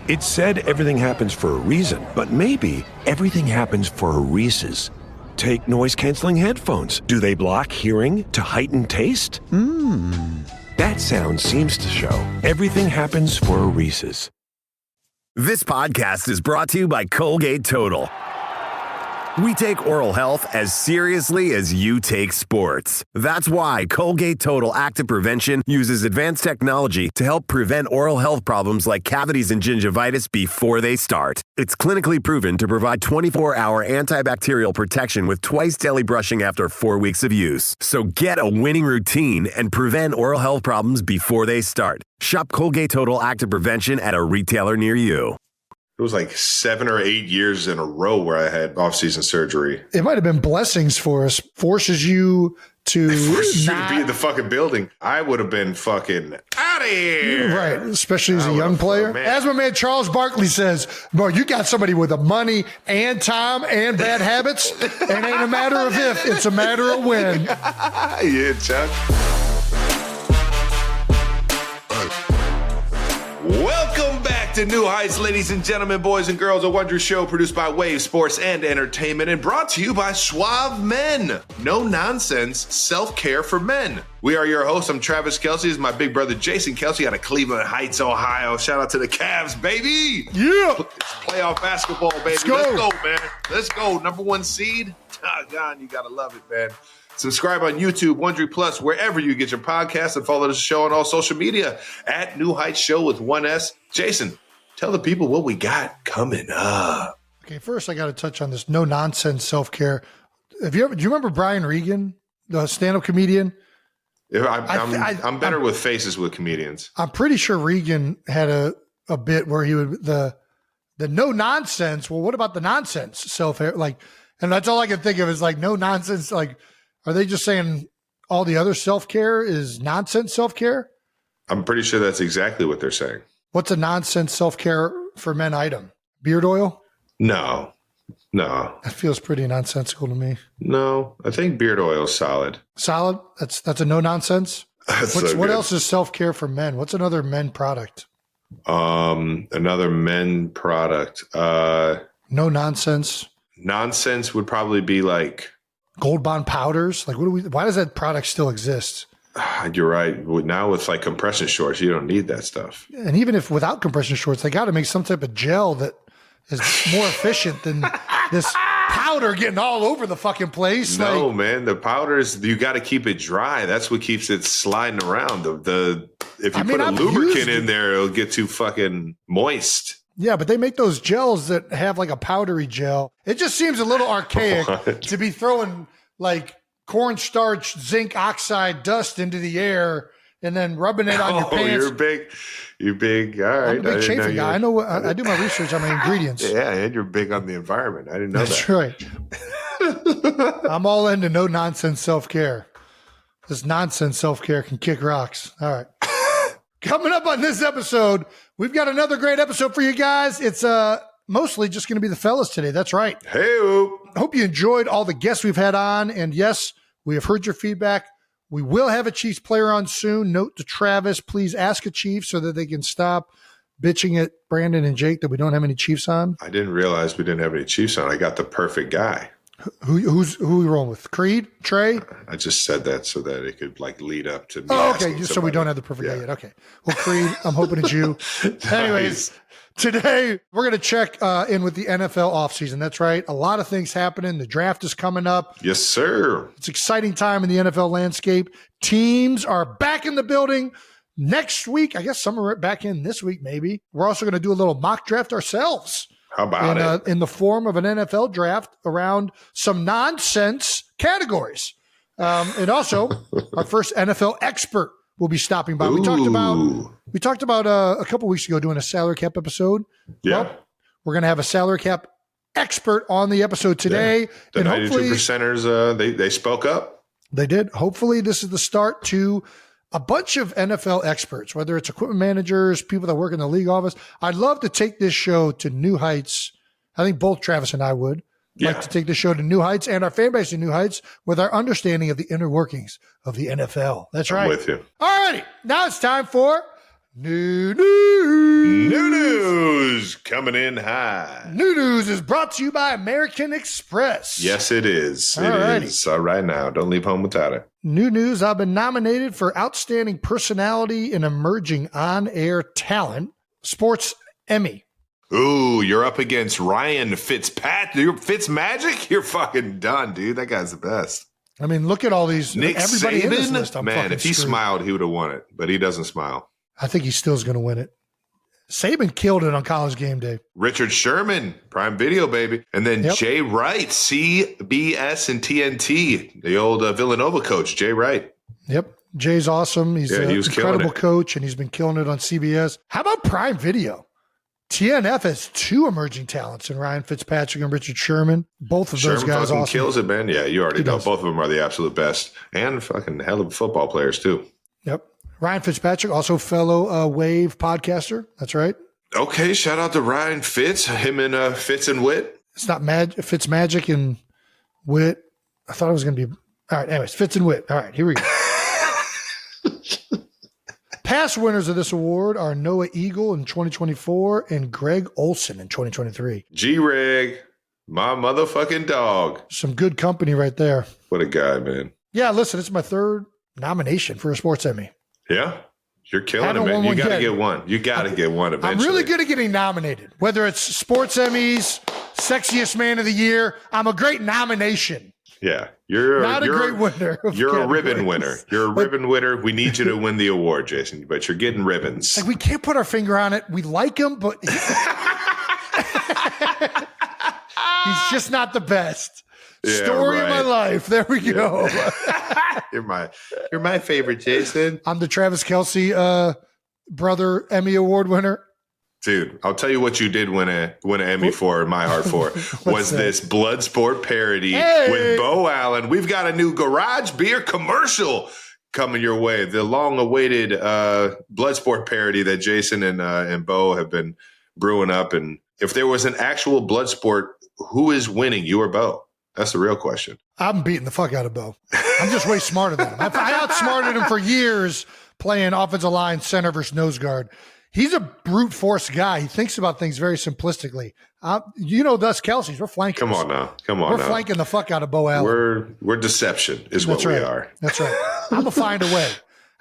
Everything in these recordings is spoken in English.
It said everything happens for a reason, but maybe everything happens for a Reese's. Take noise-canceling headphones. Do they block hearing to heighten taste? That sound seems to show everything happens for a Reese's. This podcast is brought to you by Colgate Total. We take oral health as seriously as you take sports. That's why Colgate Total Active Prevention uses advanced technology to help prevent oral health problems like cavities and gingivitis before they start. It's clinically proven to provide 24-hour antibacterial protection with twice daily brushing after 4 weeks of use. So get a winning routine and prevent oral health problems before they start. Shop Colgate Total Active Prevention at a retailer near you. It was like 7 or 8 years in a row where I had off-season surgery. It might have been blessings for us. Forces you to be in the fucking building. I would have been fucking out of here. Right, especially as a young player. As my man Charles Barkley says, bro, you got somebody with the money and time and bad habits. It ain't a matter of if, it's a matter of when. Yeah, Chuck. Welcome back to New Heights, ladies and gentlemen, boys and girls, a Wondery show produced by Wave Sports and Entertainment and brought to you by Suave Men. No nonsense, self-care for men. We are your hosts. I'm Travis Kelce. This is my big brother, Jason Kelce, out of Cleveland Heights, Ohio. Shout out to the Cavs, baby. Yeah. It's playoff basketball, baby. Let's go, man. Let's go. Number 1 seed. God, you got to love it, man. Subscribe on YouTube, Wondery Plus, wherever you get your podcasts, and follow the show on all social media at New Heights Show with 1S. Jason, tell the people what we got coming up. Okay, first I got to touch on this no-nonsense self-care. Do you remember Brian Regan, the stand-up comedian? I'm better with faces with comedians. I'm pretty sure Regan had a bit where he would, the no-nonsense, well, what about the nonsense self-care? Like, and that's all I can think of is like no nonsense, like, are they just saying all the other self-care is nonsense self-care? I'm pretty sure that's exactly what they're saying. What's a nonsense self-care for men item? Beard oil? No. That feels pretty nonsensical to me. No, I think beard oil is solid. Solid? That's a no-nonsense? What else is self-care for men? What's another men product? Another men product. No nonsense. Nonsense would probably be like Gold Bond powders. Like, why does that product still exist? You're right. Now with like compression shorts, you don't need that stuff. And even if without compression shorts, they got to make some type of gel that is more efficient than this powder getting all over the fucking place. No, like, man, the powders, you got to keep it dry. That's what keeps it sliding around. If you put a lubricant in there, it'll get too fucking moist. Yeah, but they make those gels that have like a powdery gel. It just seems a little archaic to be throwing like cornstarch, zinc oxide dust into the air and then rubbing it on your pants. You're big. All right. I'm a big chafing guy. I know. I do my research on my ingredients. Yeah, and you're big on the environment. I didn't know That's that. That's right. I'm all into no nonsense self-care. This nonsense self-care can kick rocks. All right. Coming up on this episode, we've got another great episode for you guys. It's mostly just going to be the fellas today. That's right. Hey, hope you enjoyed all the guests we've had on. And yes, we have heard your feedback. We will have a Chiefs player on soon. Note to Travis, please ask a Chief so that they can stop bitching at Brandon and Jake that we don't have any Chiefs on. I didn't realize we didn't have any Chiefs on. I got the perfect guy. Who are we rolling with? Creed? Trey? I just said that so that it could like lead up to me. Oh, okay. So we don't have the perfect guy yet. Okay. Well, Creed, I'm hoping it's you. Anyways, today we're going to check in with the NFL offseason. That's right. A lot of things happening. The draft is coming up. Yes, sir. It's an exciting time in the NFL landscape. Teams are back in the building next week. I guess some are back in this week, maybe. We're also going to do a little mock draft ourselves. How about it? In the form of an NFL draft around some nonsense categories. And also, our first NFL expert will be stopping by. We talked about a couple weeks ago doing a salary cap episode. Yeah. Well, we're going to have a salary cap expert on the episode today. Yeah. The 92%ers, they spoke up. They did. Hopefully, this is the start to a bunch of NFL experts, whether it's equipment managers, people that work in the league office. I'd love to take this show to new heights. I think both Travis and I would like to take the show to new heights and our fan base to new heights with our understanding of the inner workings of the NFL. That's right. I'm with you. All righty. Now it's time for new news. New news. coming in high. New News is brought to you by American Express. Yes, it is. Alrighty. It is. All right now. Don't leave home without it. New News, I've been nominated for Outstanding Personality and Emerging On-Air Talent, Sports Emmy. Ooh, you're up against Ryan Fitzmagic? You're fucking done, dude. That guy's the best. I mean, look at all these. Nick everybody Saban? in this list. Man, if he smiled, he would have won it, but he doesn't smile. I think he still is going to win it. Saban killed it on College Game Day. Richard Sherman, Prime Video, baby. And then Jay Wright, CBS and TNT, the old Villanova coach, Jay Wright. Yep. Jay's awesome. He's an incredible coach, and he's been killing it on CBS. How about Prime Video? TNF has two emerging talents in Ryan Fitzpatrick and Richard Sherman. Both of those guys fucking awesome. kills it, man. Yeah, you already know. Both of them are the absolute best. And fucking hell of football players, too. Yep. Ryan Fitzpatrick, also fellow Wave podcaster. That's right. Okay, shout out to Ryan Fitz. Him and Fitz and Wit. It's not Fitz Magic and Wit. I thought it was going to be. All right, anyways, Fitz and Wit. All right, here we go. Past winners of this award are Noah Eagle in 2024 and Greg Olson in 2023. G-Reg, my motherfucking dog. Some good company right there. What a guy, man. Yeah, listen, it's my third nomination for a Sports Emmy. Yeah, you're killing it, man. You got to get one. You got to get one eventually. I'm really good at getting nominated. Whether it's Sports Emmys, Sexiest Man of the Year, I'm a great nomination. Yeah, you're not a great winner. You're a ribbon winner. You're a ribbon winner. We need you to win the award, Jason, but you're getting ribbons. Like, we can't put our finger on it. We like him, but he's just not the best. Yeah, Story of my life. There we go. You're my favorite, Jason. I'm the Travis Kelce brother Emmy Award winner. Dude, I'll tell you what you did win an Emmy for, in my heart for, was this Bloodsport parody with Bo Allen. We've got a new garage beer commercial coming your way. The long-awaited Bloodsport parody that Jason and Bo have been brewing up. And if there was an actual Bloodsport, who is winning, you or Bo? That's the real question. I'm beating the fuck out of Bo. I'm just way smarter than him. I outsmarted him for years playing offensive line, center versus nose guard. He's a brute force guy. He thinks about things very simplistically. You know, us Kelce's, we're flanking. Come on now. We're flanking the fuck out of Bo Allen. We're deception is what we are. That's right. I'm going to find a way.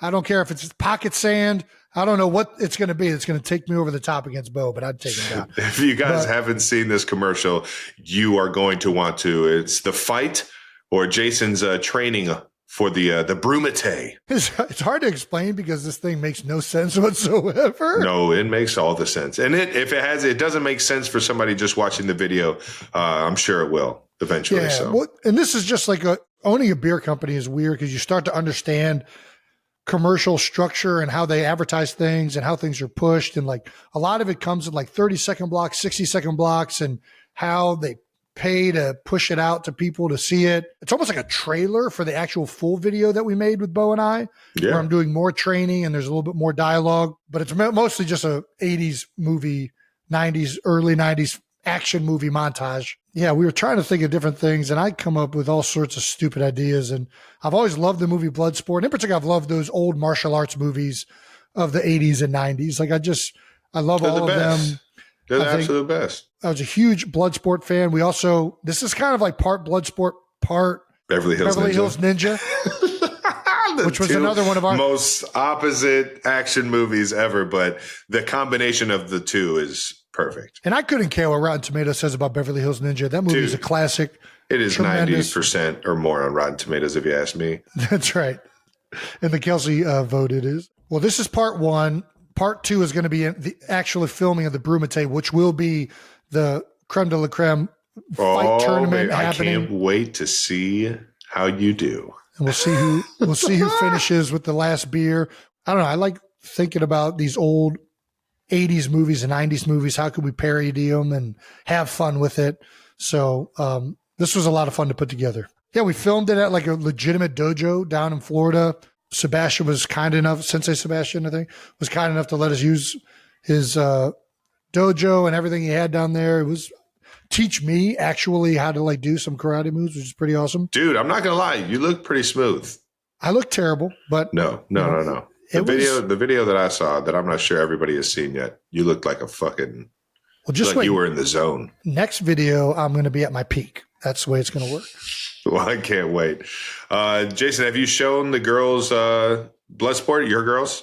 I don't care if it's pocket sand. I don't know what it's going to be. It's going to take me over the top against Bo, but I'd take him down. If you guys haven't seen this commercial, you are going to want to. It's the fight or Jason's training for the Brumate. It's hard to explain because this thing makes no sense whatsoever. No, it makes all the sense. And if it doesn't make sense for somebody just watching the video, I'm sure it will eventually. Yeah, so. Well, and this is just like owning a beer company is weird because you start to understand commercial structure and how they advertise things and how things are pushed. And like a lot of it comes in like 30-second blocks, 60-second blocks, and how they pay to push it out to people to see it. It's almost like a trailer for the actual full video that we made with Bo and I, where I'm doing more training and there's a little bit more dialogue, but it's mostly just a 80s movie, 90s, early 90s action movie montage. Yeah, we were trying to think of different things, and I come up with all sorts of stupid ideas. And I've always loved the movie Bloodsport. In particular, I've loved those old martial arts movies of the 80s and 90s. Like I love all of them. They're the absolute best. I was a huge Bloodsport fan. We also, this is kind of like part Bloodsport, part Beverly Hills Ninja. Which was another one of our most opposite action movies ever, but the combination of the two is perfect. And I couldn't care what Rotten Tomatoes says about Beverly Hills Ninja. That movie is a classic. It is 90% or more on Rotten Tomatoes, if you ask me. That's right. And the Kelce vote it is. Well, this is part one. Part two is going to be the actual filming of the Brumate, which will be the creme de la creme fight tournament happening. I can't wait to see how you do. And we'll see who finishes with the last beer. I don't know. I like thinking about these old 80s movies and 90s movies. How could we parody them and have fun with it? So this was a lot of fun to put together. Yeah, we filmed it at like a legitimate dojo down in Florida. Sebastian was kind enough, Sensei Sebastian, I think, was kind enough to let us use his dojo and everything he had down there. It was teach me actually how to like do some karate moves, which is pretty awesome. Dude, I'm not gonna lie, you look pretty smooth. I look terrible, but no. The video that I saw that I'm not sure everybody has seen yet, you looked like a fucking Well, just like wait. you were in the zone. Next video, I'm going to be at my peak. That's the way it's going to work. Well, I can't wait. Jason, have you shown the girls Bloodsport, your girls?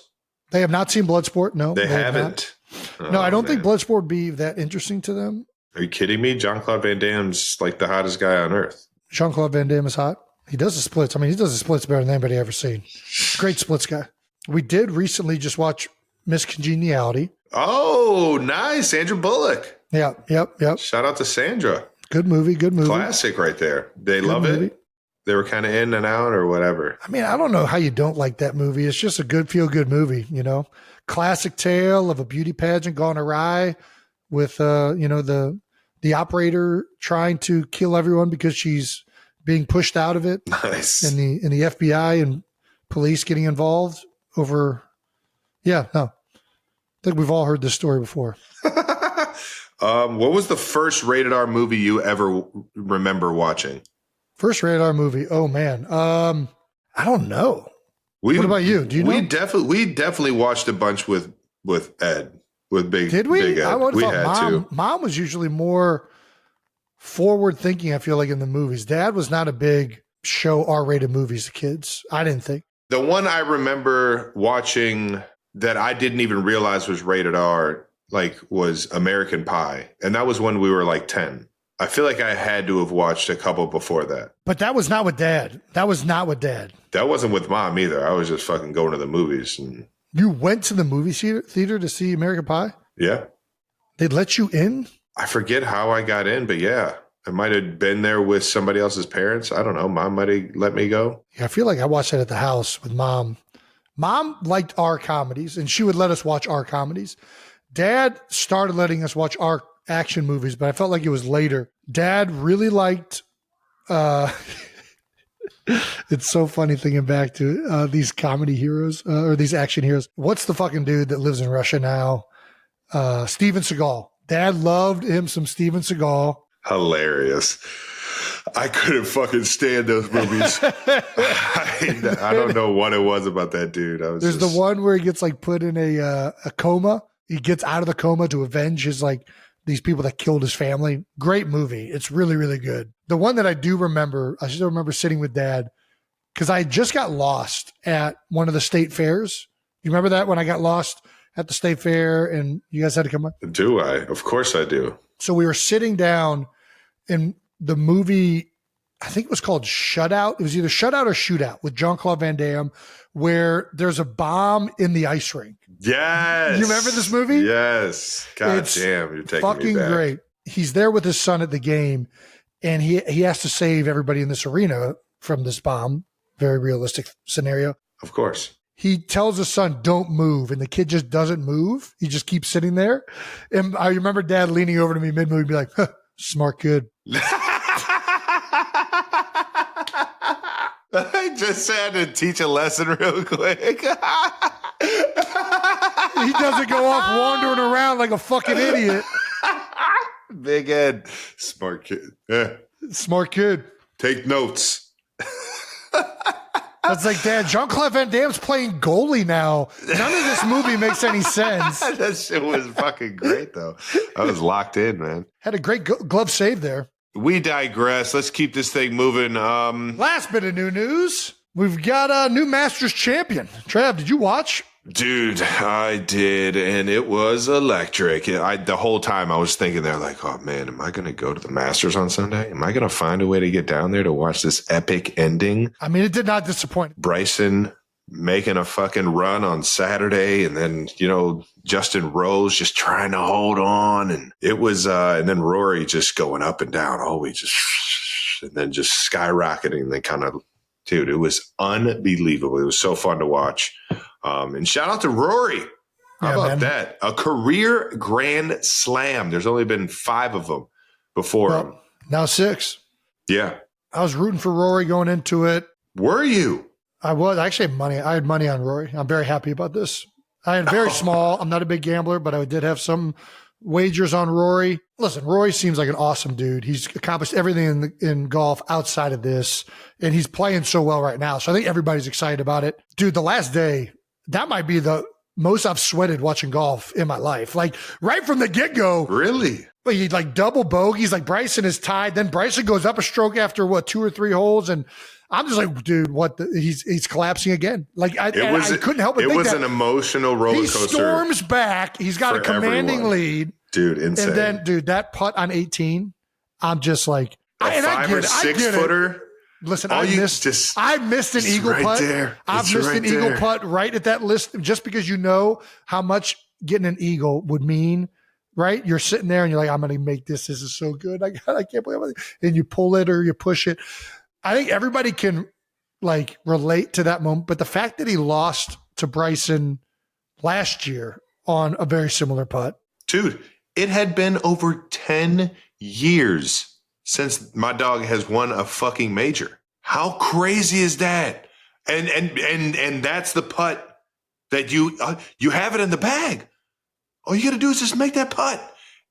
They have not seen Bloodsport. No, They have haven't. not. No, I don't think Bloodsport would be that interesting to them. Are you kidding me? Jean-Claude Van Damme's like the hottest guy on earth. Jean-Claude Van Damme is hot. He does the splits. I mean, he does the splits better than anybody ever seen. Great splits guy. We did recently just watch Miss Congeniality. Oh, nice. Sandra Bullock. Yeah, yep. Shout out to Sandra. Good movie. Classic right there. They Good love movie. it. They were kind of in and out or whatever. I mean, I don't know how you don't like that movie. It's just a good, feel-good movie, you know? Classic tale of a beauty pageant gone awry with, the operator trying to kill everyone because she's being pushed out of it. Nice. And the FBI and police getting involved over. Yeah, no. I think we've all heard this story before. What was the first rated R movie you ever remember watching? First rated R movie. Oh man. I don't know. What about you? Do you know? We definitely watched a bunch with Ed. With Big Did we? Big Ed. I would have We thought had to. mom was usually more forward thinking, I feel like, in the movies. Dad was not a big show R-rated movies to kids. I didn't think. The one I remember watching that I didn't even realize was rated R, like, was American Pie. And that was when we were like 10. I feel like I had to have watched a couple before that. But that was not with Dad. That That wasn't with Mom either. I was just fucking going to the movies. And You went to the movie theater to see American Pie? yeah. They'd let you in? I forget how I got in, but yeah. I might have been there with somebody else's parents. I don't know. Mom might have let me go. Yeah, I feel like I watched that at the house with Mom. Mom liked our comedies, and she would let us watch our comedies. Dad started letting us watch our action movies, but I felt like it was later. Dad really liked it's so funny thinking back to these comedy heroes or these action heroes. What's the fucking dude that lives in Russia now? Steven Seagal. Dad loved him some Steven Seagal. Hilarious. I couldn't fucking stand those movies. I don't know what it was about that dude. There's the one where he gets like put in a coma. He gets out of the coma to avenge his like these people that killed his family. Great movie. It's really, really good. The one that I still remember sitting with Dad because I just got lost at one of the state fairs. You remember that when I got lost at the state fair and you guys had to come up? Do I? Of course I do. So we were sitting down in the movie, I think it was called Shutout. It was either Shutout or Shootout with Jean-Claude Van Damme, where there's a bomb in the ice rink. Yes. You remember this movie? Yes. God It's damn, you're taking fucking me back. great. He's there with his son at the game, and he has to save everybody in this arena from this bomb. Very realistic scenario. Of course. He tells his son, don't move. And the kid just doesn't move. He just keeps sitting there. And I remember Dad leaning over to me mid-movie and be like, huh, smart kid. I just had to teach a lesson real quick. He doesn't go off wandering around like a fucking idiot. Big Ed. Smart kid. Smart kid. Take notes. That's like, Dad, Jean-Claude Van Damme's playing goalie now. None of this movie makes any sense. That shit was fucking great, though. I was locked in, man. Had a great glove save there. We digress. Let's keep this thing moving. Last bit of new news. We've got a new Masters champion. Trav, did you watch? Dude, I did, and it was electric. The whole time I was thinking there, like, oh man, am I going to go to the Masters on Sunday? Am I going to find a way to get down there to watch this epic ending? I mean, it did not disappoint. Bryson making a fucking run on Saturday, and then, Justin Rose just trying to hold on, and it was, and then Rory just going up and down, and then just skyrocketing, and then kind of, dude, it was unbelievable. It was so fun to watch. And shout out to Rory. How about that? A career grand slam. There's only been 5 of them before him. Now 6. Yeah. I was rooting for Rory going into it. Were you? I was. I actually had money. I had money on Rory. I'm very happy about this. I had very small. I'm not a big gambler, but I did have some wagers on Rory. Listen, Rory seems like an awesome dude. He's accomplished everything in golf outside of this, and he's playing so well right now. So I think everybody's excited about it. Dude, the last day, that might be the most I've sweated watching golf in my life. Like right from the get-go. Really? But he like double bogeys, like Bryson is tied. Then Bryson goes up a stroke after 2 or 3 holes. And I'm just like, dude, he's collapsing again. Like I couldn't help but think was an emotional roller coaster. He storms back. He's got a commanding lead. Dude, insane. And then, dude, that putt on 18, I'm just like, a 5 or 6 footer. Listen, I missed an eagle putt. I've missed an eagle putt right at that list just because you know how much getting an eagle would mean, right? You're sitting there and you're like, I'm going to make this. This is so good. I can't believe it. And you pull it or you push it. I think everybody can like relate to that moment. But the fact that he lost to Bryson last year on a very similar putt. Dude, it had been over 10 years since my dog has won a fucking major. How crazy is that? And that's the putt that you have it in the bag. All you got to do is just make that putt.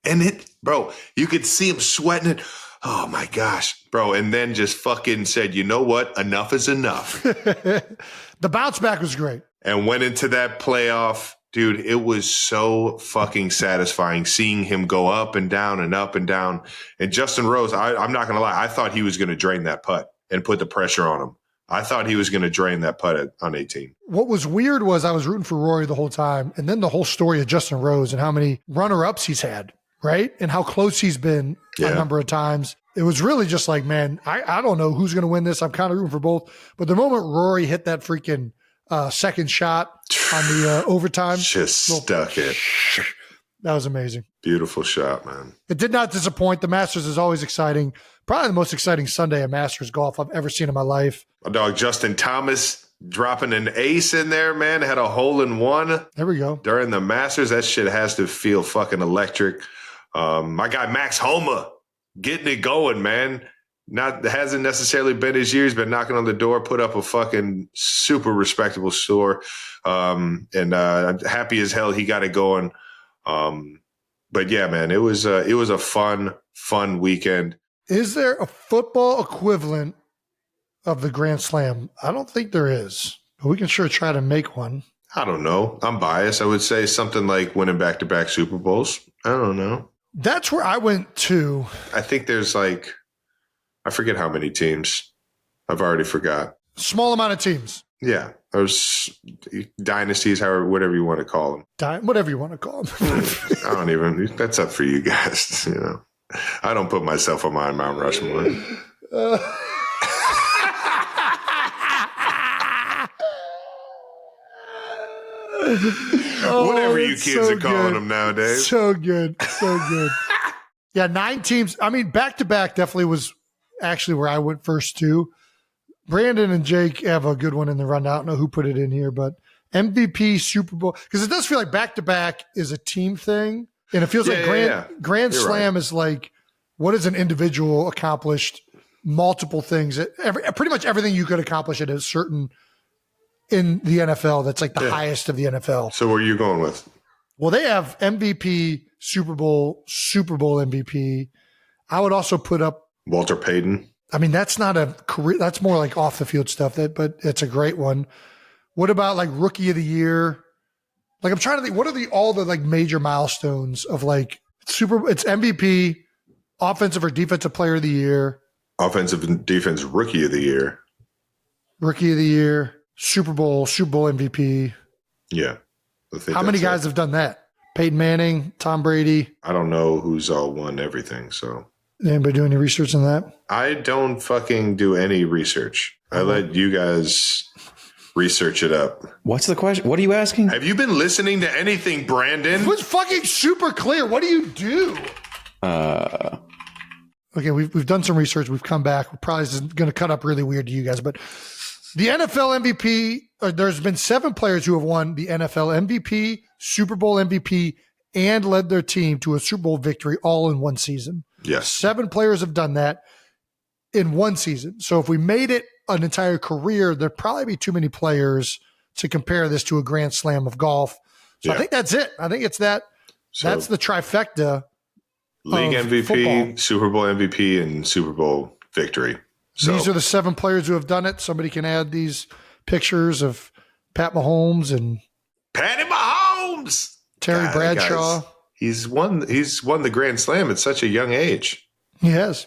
And bro, you could see him sweating it. Oh my gosh, bro. And then just fucking said, you know what? Enough is enough. The bounce back was great. And went into that playoff. Dude, it was so fucking satisfying seeing him go up and down and up and down. And Justin Rose, I'm not going to lie, I thought he was going to drain that putt and put the pressure on him. I thought he was going to drain that putt on 18. What was weird was I was rooting for Rory the whole time. And then the whole story of Justin Rose and how many runner-ups he's had, right? And how close he's been a number of times. It was really just like, man, I don't know who's going to win this. I'm kind of rooting for both. But the moment Rory hit that freaking second shot on the overtime. Just stuck it. That was amazing. Beautiful shot, man. It did not disappoint. The Masters is always exciting. Probably the most exciting Sunday of Masters golf I've ever seen in my life. My dog Justin Thomas dropping an ace in there, man. Had a hole in one. There we go. During the Masters. That shit has to feel fucking electric. My guy Max Homa getting it going, man. Hasn't necessarily been his years, but knocking on the door, put up a fucking super respectable score. And I'm happy as hell he got it going. But yeah, man, it was a fun weekend. Is there a football equivalent of the Grand Slam? I don't think there is, but we can sure try to make one. I don't know. I'm biased. I would say something like winning back-to-back Super Bowls. I don't know. That's where I went to. I think there's I forget how many teams. I've already forgot. Small amount of teams. Yeah. Those dynasties, whatever you want to call them. Whatever you want to call them. I don't even, that's up for you guys. You know, I don't put myself on my Mount Rushmore. Whatever you kids are calling them nowadays. So good. So good. Yeah, 9 teams. I mean, back-to-back definitely was actually where I went first too. Brandon and Jake have a good one in the rundown. I don't know who put it in here, but MVP, Super Bowl, because it does feel like back-to-back is a team thing. And it feels like Grand Slam is like, what has an individual accomplished? Multiple things. Pretty much everything you could accomplish at a certain in the NFL. That's like the highest of the NFL. So where are you going with? Well, they have MVP, Super Bowl MVP. I would also put up Walter Payton. I mean, that's not a career. That's more like off the field stuff. But it's a great one. What about like Rookie of the Year? Like I'm trying to think. What are all the like major milestones of like It's MVP, Offensive or Defensive Player of the Year, Offensive and Defense Rookie of the Year, Super Bowl MVP. Yeah. How many guys have done that? Peyton Manning, Tom Brady. I don't know who's all won everything. So anybody do any research on that? I don't fucking do any research. I let you guys research it up. What's the question? What are you asking? Have you been listening to anything, Brandon? It was fucking super clear. What do you do? Okay, we've done some research. We've come back. We're probably going to cut up really weird to you guys, but the NFL MVP, there's been 7 players who have won the NFL MVP, Super Bowl MVP, and led their team to a Super Bowl victory all in one season. Yes. 7 players have done that in one season. So if we made it an entire career, there'd probably be too many players to compare this to a Grand Slam of golf. So I think that's it. I think it's that. So that's the trifecta. League MVP, football. Super Bowl MVP, and Super Bowl victory. So these are the 7 players who have done it. Somebody can add these pictures of Pat Mahomes and Patty Mahomes. Williams. Terry Bradshaw. He's won the Grand Slam at such a young age. He has.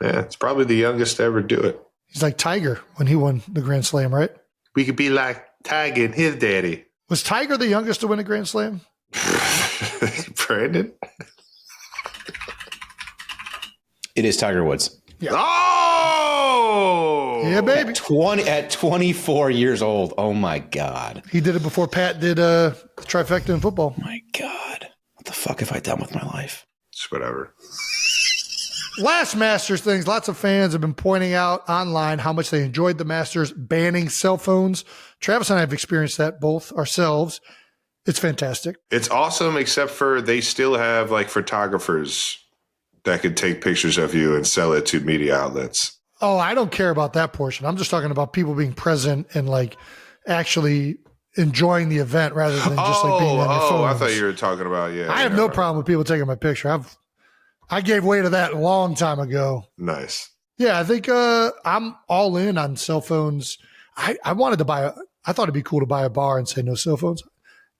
Yeah, it's probably the youngest to ever do it. He's like Tiger when he won the Grand Slam, right? We could be like Tiger and his daddy. Was Tiger the youngest to win a Grand Slam? Brandon? It is Tiger Woods. Yeah. Oh! Yeah, baby. At 24 years old. Oh, my God. He did it before Pat did the trifecta in football. My God. What the fuck have I done with my life? It's whatever. Last Masters things. Lots of fans have been pointing out online how much they enjoyed the Masters banning cell phones. Travis and I have experienced that both ourselves. It's fantastic. It's awesome, except for they still have like photographers that could take pictures of you and sell it to media outlets. Oh, I don't care about that portion. I'm just talking about people being present and like actually enjoying the event rather than just like being on their phones. I thought you were talking about, I have no problem with people taking my picture. I gave way to that a long time ago. Nice. Yeah, I think I'm all in on cell phones. I wanted to I thought it'd be cool to buy a bar and say no cell phones.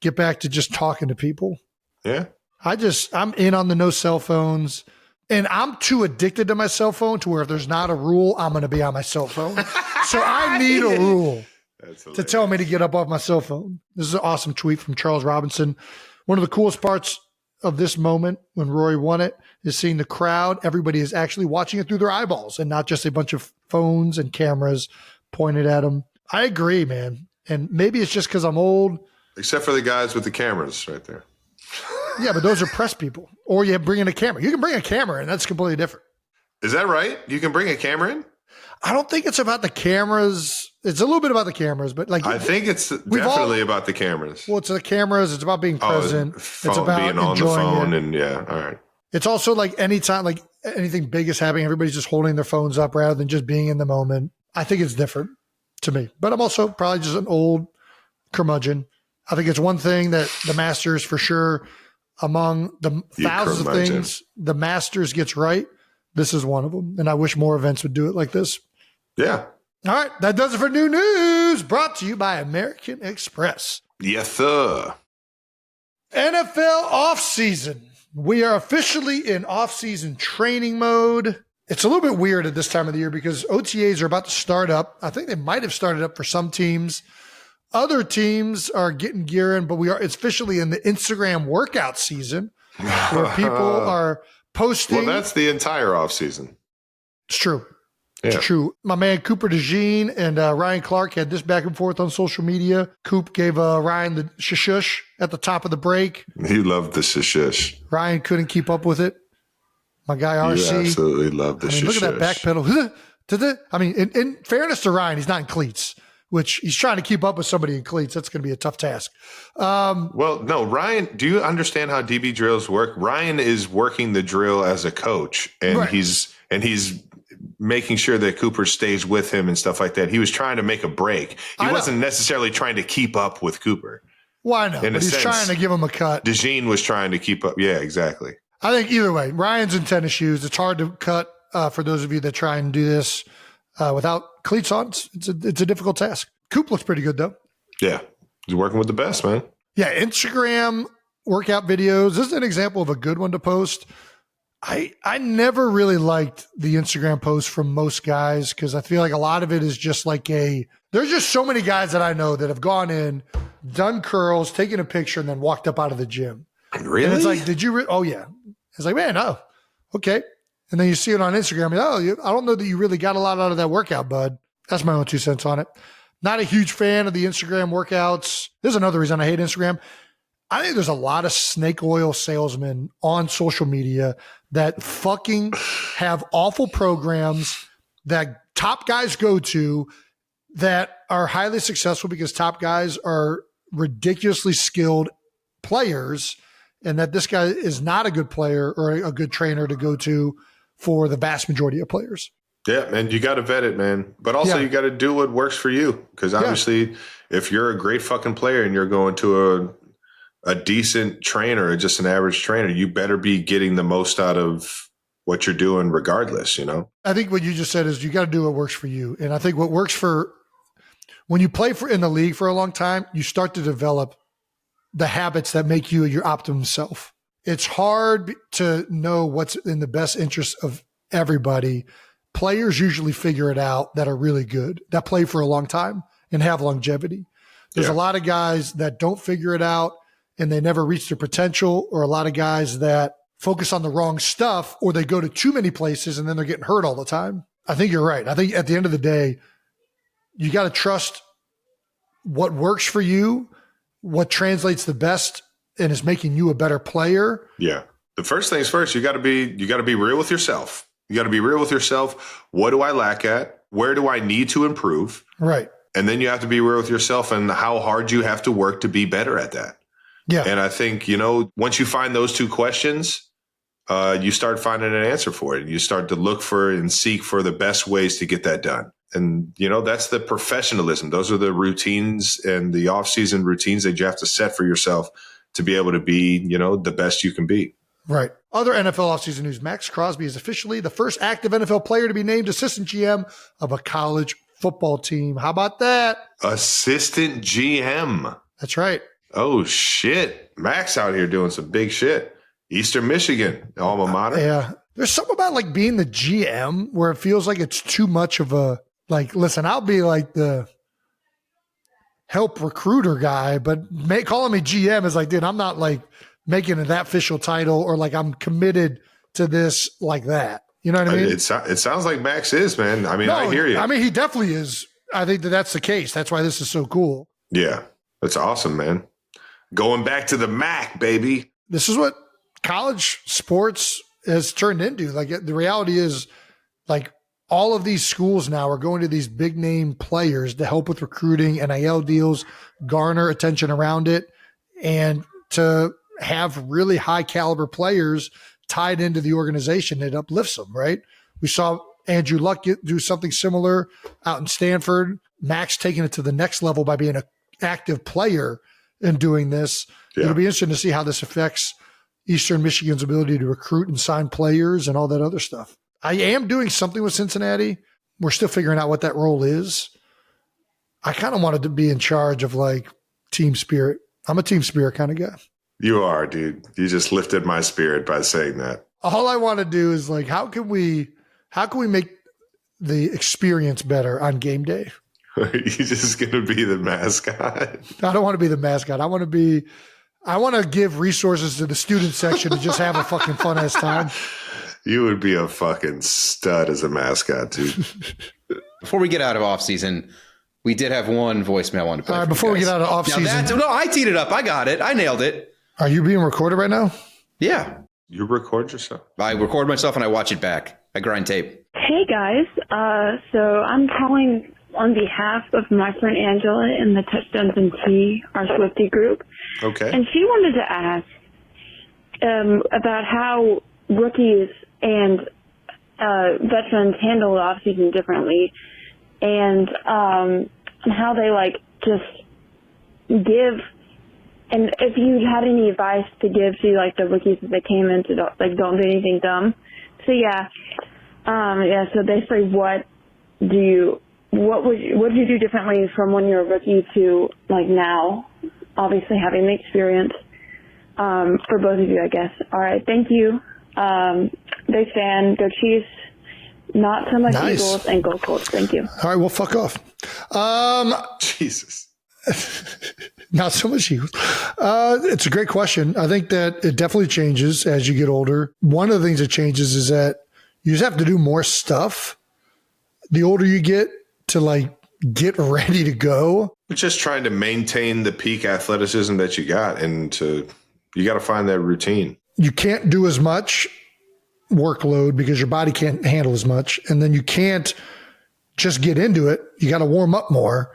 Get back to just talking to people. Yeah. I'm in on the no cell phones. And I'm too addicted to my cell phone to where if there's not a rule, I'm going to be on my cell phone. So I need a rule to tell me to get up off my cell phone. This is an awesome tweet from Charles Robinson. One of the coolest parts of this moment when Rory won it is seeing the crowd. Everybody is actually watching it through their eyeballs and not just a bunch of phones and cameras pointed at them. I agree, man. And maybe it's just because I'm old. Except for the guys with the cameras right there. Yeah, but those are press people. Or you bring in a camera. You can bring a camera in. That's completely different. Is that right? You can bring a camera in? I don't think it's about the cameras. It's a little bit about the cameras, but like I think it's definitely about the cameras. Well, it's the cameras. It's about being present. It's about being on the phone and yeah. All right. It's also like anytime like anything big is happening, everybody's just holding their phones up rather than just being in the moment. I think it's different to me, but I'm also probably just an old curmudgeon. I think it's one thing that the Masters for sure, among the thousands of things the Masters gets right, this is one of them. And I wish more events would do it like this. Yeah. All right. That does it for new news, brought to you by American Express. Yes, sir. NFL offseason. We are officially in offseason training mode. It's a little bit weird at this time of the year because OTAs are about to start up. I think they might have started up for some teams. Other teams are getting gear in, but it's officially in the Instagram workout season where people are posting. Well, that's the entire offseason. It's true. Yeah. It's true. My man Cooper DeJean and Ryan Clark had this back and forth on social media. Coop gave Ryan the shush at the top of the break. He loved the shush. Ryan couldn't keep up with it. My guy RC. You absolutely loved the shush. Look at that back pedal. I mean, in fairness to Ryan, he's not in cleats, which he's trying to keep up with somebody in cleats. That's going to be a tough task. Well, no, Ryan, do you understand how DB drills work? Ryan is working the drill as a coach, and right. he's making sure that Cooper stays with him and stuff like that. He was trying to make a break. He wasn't necessarily trying to keep up with Cooper. Well, I know, but he's trying to give him a cut. DeJean was trying to keep up. Yeah, exactly. I think either way, Ryan's in tennis shoes. It's hard to cut for those of you that try and do this without cleats on. It's a difficult task. Coop looks pretty good, though. Yeah, he's working with the best, man. Yeah, Instagram workout videos. This is an example of a good one to post. I never really liked the Instagram posts from most guys because I feel like a lot of it is just like there's just so many guys that I know that have gone in, done curls, taken a picture, and then walked up out of the gym. Really? And it's like, did you? Oh, yeah. It's like, man, oh, okay. And then you see it on Instagram. I don't know that you really got a lot out of that workout, bud. That's my own 2 cents on it. Not a huge fan of the Instagram workouts. There's another reason I hate Instagram. I think there's a lot of snake oil salesmen on social media that fucking have awful programs that top guys go to that are highly successful because top guys are ridiculously skilled players, and that this guy is not a good player or a good trainer to go to for the vast majority of players. Yeah, man, you got to vet it, man. But also you got to do what works for you. Because obviously, if you're a great fucking player and you're going to a decent trainer or just an average trainer, you better be getting the most out of what you're doing regardless, you know? I think what you just said is you got to do what works for you. And I think what works for when you play in the league for a long time, you start to develop the habits that make you your optimum self. It's hard to know what's in the best interest of everybody. Players usually figure it out that are really good, that play for a long time and have longevity. There's a lot of guys that don't figure it out and they never reach their potential, or a lot of guys that focus on the wrong stuff, or they go to too many places and then they're getting hurt all the time. I think you're right. I think at the end of the day, you got to trust what works for you, what translates the best and is making you a better player. Yeah. The first things first, you got to be real with yourself. You got to be real with yourself. What do I lack at? Where do I need to improve? Right. And then you have to be real with yourself and how hard you have to work to be better at that. Yeah. And I think, once you find those two questions, you start finding an answer for it. And you start to look for and seek for the best ways to get that done. And, that's the professionalism. Those are the routines and the off-season routines that you have to set for yourself to be able to be, the best you can be. Right. Other NFL offseason news. Max Crosby is officially the first active NFL player to be named assistant GM of a college football team. How about that? Assistant GM. That's right. Oh, shit. Max out here doing some big shit. Eastern Michigan, alma mater. Yeah. There's something about like being the GM where it feels like it's too much of a, like, listen, I'll be like the help recruiter guy, but calling me GM is like, dude, I'm not like making it that official title, or like I'm committed to this like that. You know what I mean? It sounds like Max is, man. I mean, no, I hear you. I mean, he definitely is. I think that's the case. That's why this is so cool. Yeah. That's awesome, man. Going back to the MAC, baby. This is what college sports has turned into. Like, the reality is, like, all of these schools now are going to these big name players to help with recruiting, NIL deals, garner attention around it, and to have really high caliber players tied into the organization. It uplifts them, right? We saw Andrew Luck do something similar out in Stanford. Max taking it to the next level by being an active player and doing this. Yeah. It'll be interesting to see how this affects Eastern Michigan's ability to recruit and sign players and all that other stuff. I am doing something with Cincinnati. We're still figuring out what that role is. I kind of wanted to be in charge of like team spirit. I'm a team spirit kind of guy. You are, dude. You just lifted my spirit by saying that. All I want to do is like, how can we make the experience better on game day? You're just going to be the mascot. I don't want to be the mascot. I want to give resources to the student section to just have a fucking fun ass time. You would be a fucking stud as a mascot, dude. Before we get out of off season, we did have one voicemail I wanted to play. All right, before we get out of off season. No, I teed it up. I got it. I nailed it. Are you being recorded right now? Yeah. You record yourself? I record myself and I watch it back. I grind tape. Hey guys, so I'm calling on behalf of my friend Angela in the Touchdowns and Tea, our Swiftie group. Okay. And she wanted to ask about how rookies and veterans handle the offseason differently, and how they like just give. And if you had any advice to give to like the rookies as they came into don't do anything dumb. So so basically what would you do differently from when you're a rookie to like now, obviously having the experience, for both of you, I guess. All right. Thank you. Big fan. Go Chiefs. Not so much nice. Eagles, and go Colts. Thank you. All right. Well, fuck off. Jesus. Not so much Eagles. It's a great question. I think that it definitely changes as you get older. One of the things that changes is that you just have to do more stuff the older you get to like get ready to go. We're just trying to maintain the peak athleticism that you got, and you got to find that routine. You can't do as much workload because your body can't handle as much. And then you can't just get into it. You got to warm up more.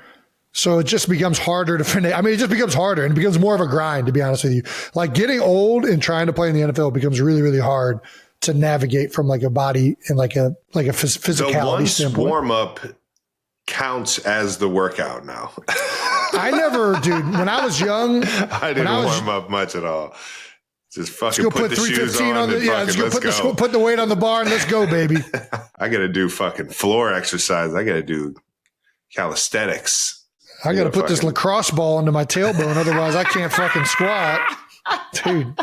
So it just becomes harder to finish. I mean, it just becomes harder and it becomes more of a grind, to be honest with you. Like getting old and trying to play in the NFL becomes really, really hard to navigate from like a body and like a physicality standpoint. The warm up counts as the workout now. I never, dude, when I was young, I didn't warm up much at all. Just fucking put the shoes on. Let's go put the weight on the bar and let's go, baby. I got to do fucking floor exercise. I got to do calisthenics. I got to put this lacrosse ball into my tailbone. Otherwise, I can't fucking squat. Dude,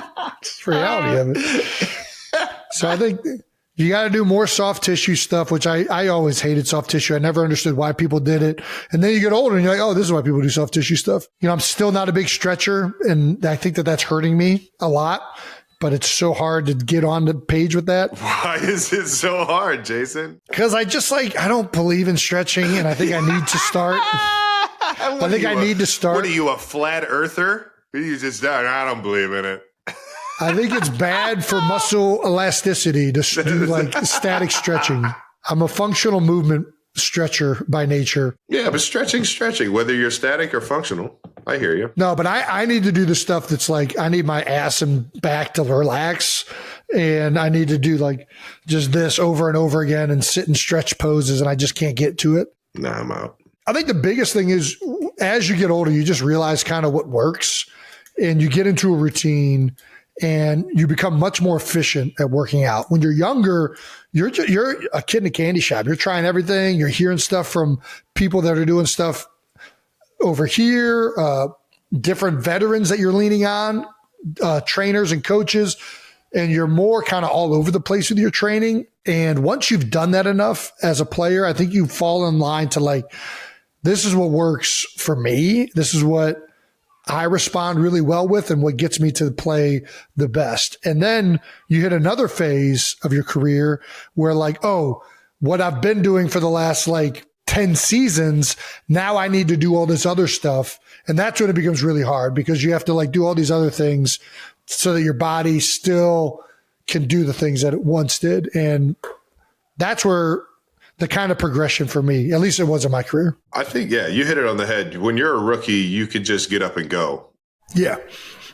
it's the reality of it. So I think you got to do more soft tissue stuff, which I always hated soft tissue. I never understood why people did it. And then you get older and you're like, oh, this is why people do soft tissue stuff. I'm still not a big stretcher, and I think that's hurting me a lot. But it's so hard to get on the page with that. Why is it so hard, Jason? Because I don't believe in stretching, and I think I need to start. I need to start. What are you, a flat earther? You just, I don't believe in it. I think it's bad for muscle elasticity to do like static stretching. I'm a functional movement stretcher by nature. Yeah, but stretching, whether you're static or functional. I hear you. No, but I need to do the stuff that's like, I need my ass and back to relax. And I need to do like just this over and over again and sit in stretch poses. And I just can't get to it. Nah, I'm out. I think the biggest thing is as you get older, you just realize kind of what works and you get into a routine and you become much more efficient at working out. When you're younger, you're a kid in a candy shop. You're trying everything. You're hearing stuff from people that are doing stuff over here, different veterans that you're leaning on, trainers and coaches, and you're more kind of all over the place with your training. And once you've done that enough as a player, I think you fall in line to like, this is what works for me. This is what I respond really well with and what gets me to play the best. And then you hit another phase of your career where like, oh, what I've been doing for the last like 10 seasons, now I need to do all this other stuff. And that's when it becomes really hard because you have to like do all these other things so that your body still can do the things that it once did. And that's where the kind of progression for me, at least it was in my career. I think, yeah, you hit it on the head. When you're a rookie, you could just get up and go. Yeah.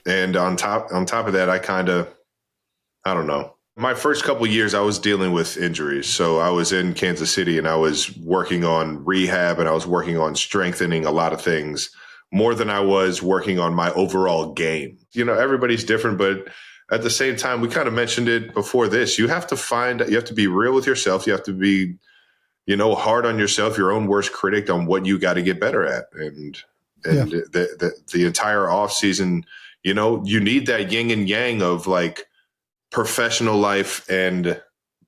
And on top of that, I don't know. My first couple of years, I was dealing with injuries. So I was in Kansas City and I was working on rehab and I was working on strengthening a lot of things more than I was working on my overall game. Everybody's different, but at the same time, we kind of mentioned it before this. You have to be real with yourself. You have to be, hard on yourself, your own worst critic on what you got to get better at. And the entire off season, you need that yin and yang of like professional life and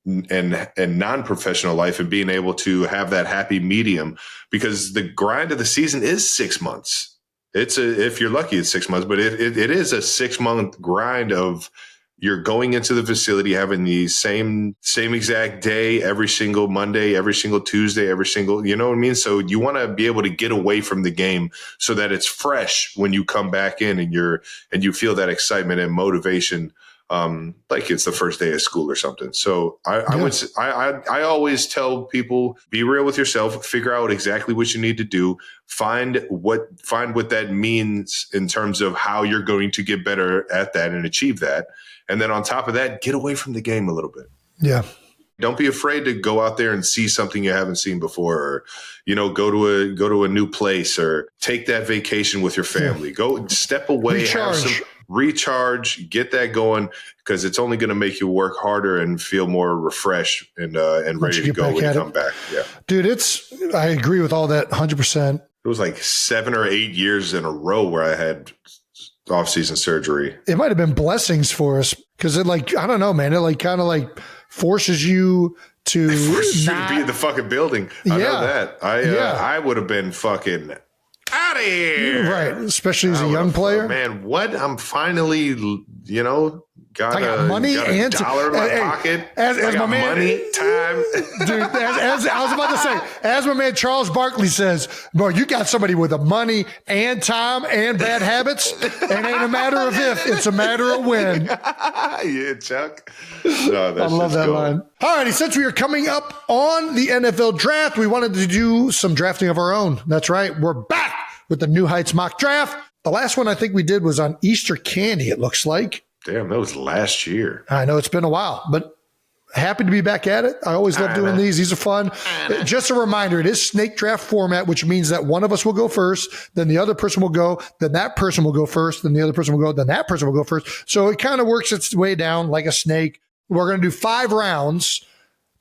non-professional life and being able to have that happy medium because the grind of the season is 6 months. If you're lucky, it's 6 months, but it is a 6-month grind of you're going into the facility, having the same exact day, every single Monday, every single Tuesday, you know what I mean? So you want to be able to get away from the game so that it's fresh when you come back in and you feel that excitement and motivation. Like it's the first day of school or something. So I always tell people, be real with yourself, figure out exactly what you need to do, find what that means in terms of how you're going to get better at that and achieve that. And then on top of that, get away from the game a little bit. Yeah. Don't be afraid to go out there and see something you haven't seen before, or, go to a new place, or take that vacation with your family. Go step away, recharge, get that going, because it's only going to make you work harder and feel more refreshed and ready to go when you come back. Yeah, dude, I agree with all that 100%. It was like 7 or 8 years in a row where I had off-season surgery. It might have been blessings for us because it I don't know, man. It kind of forces you to be in the fucking building. I know that. I would have been fucking out of here. Right. Especially as a young player. Man, what? I'm finally, got money and $1 in my pocket. As my man, money, time. Dude, as I was about to say, as my man Charles Barkley says, bro, you got somebody with the money and time and bad habits. It ain't a matter of if, it's a matter of when. Yeah, Chuck. No, I love that line. All righty, since we are coming up on the NFL draft, we wanted to do some drafting of our own. That's right. We're back with the New Heights mock draft. The last one I think we did was on Easter candy, it looks like. Damn, that was last year. I know it's been a while, but happy to be back at it. I always love doing these. These are fun. Just a reminder, it is snake draft format, which means that one of us will go first, then the other person will go, then that person will go first, then the other person will go, then that person will go first. So it kind of works its way down like a snake. We're going to do 5 rounds.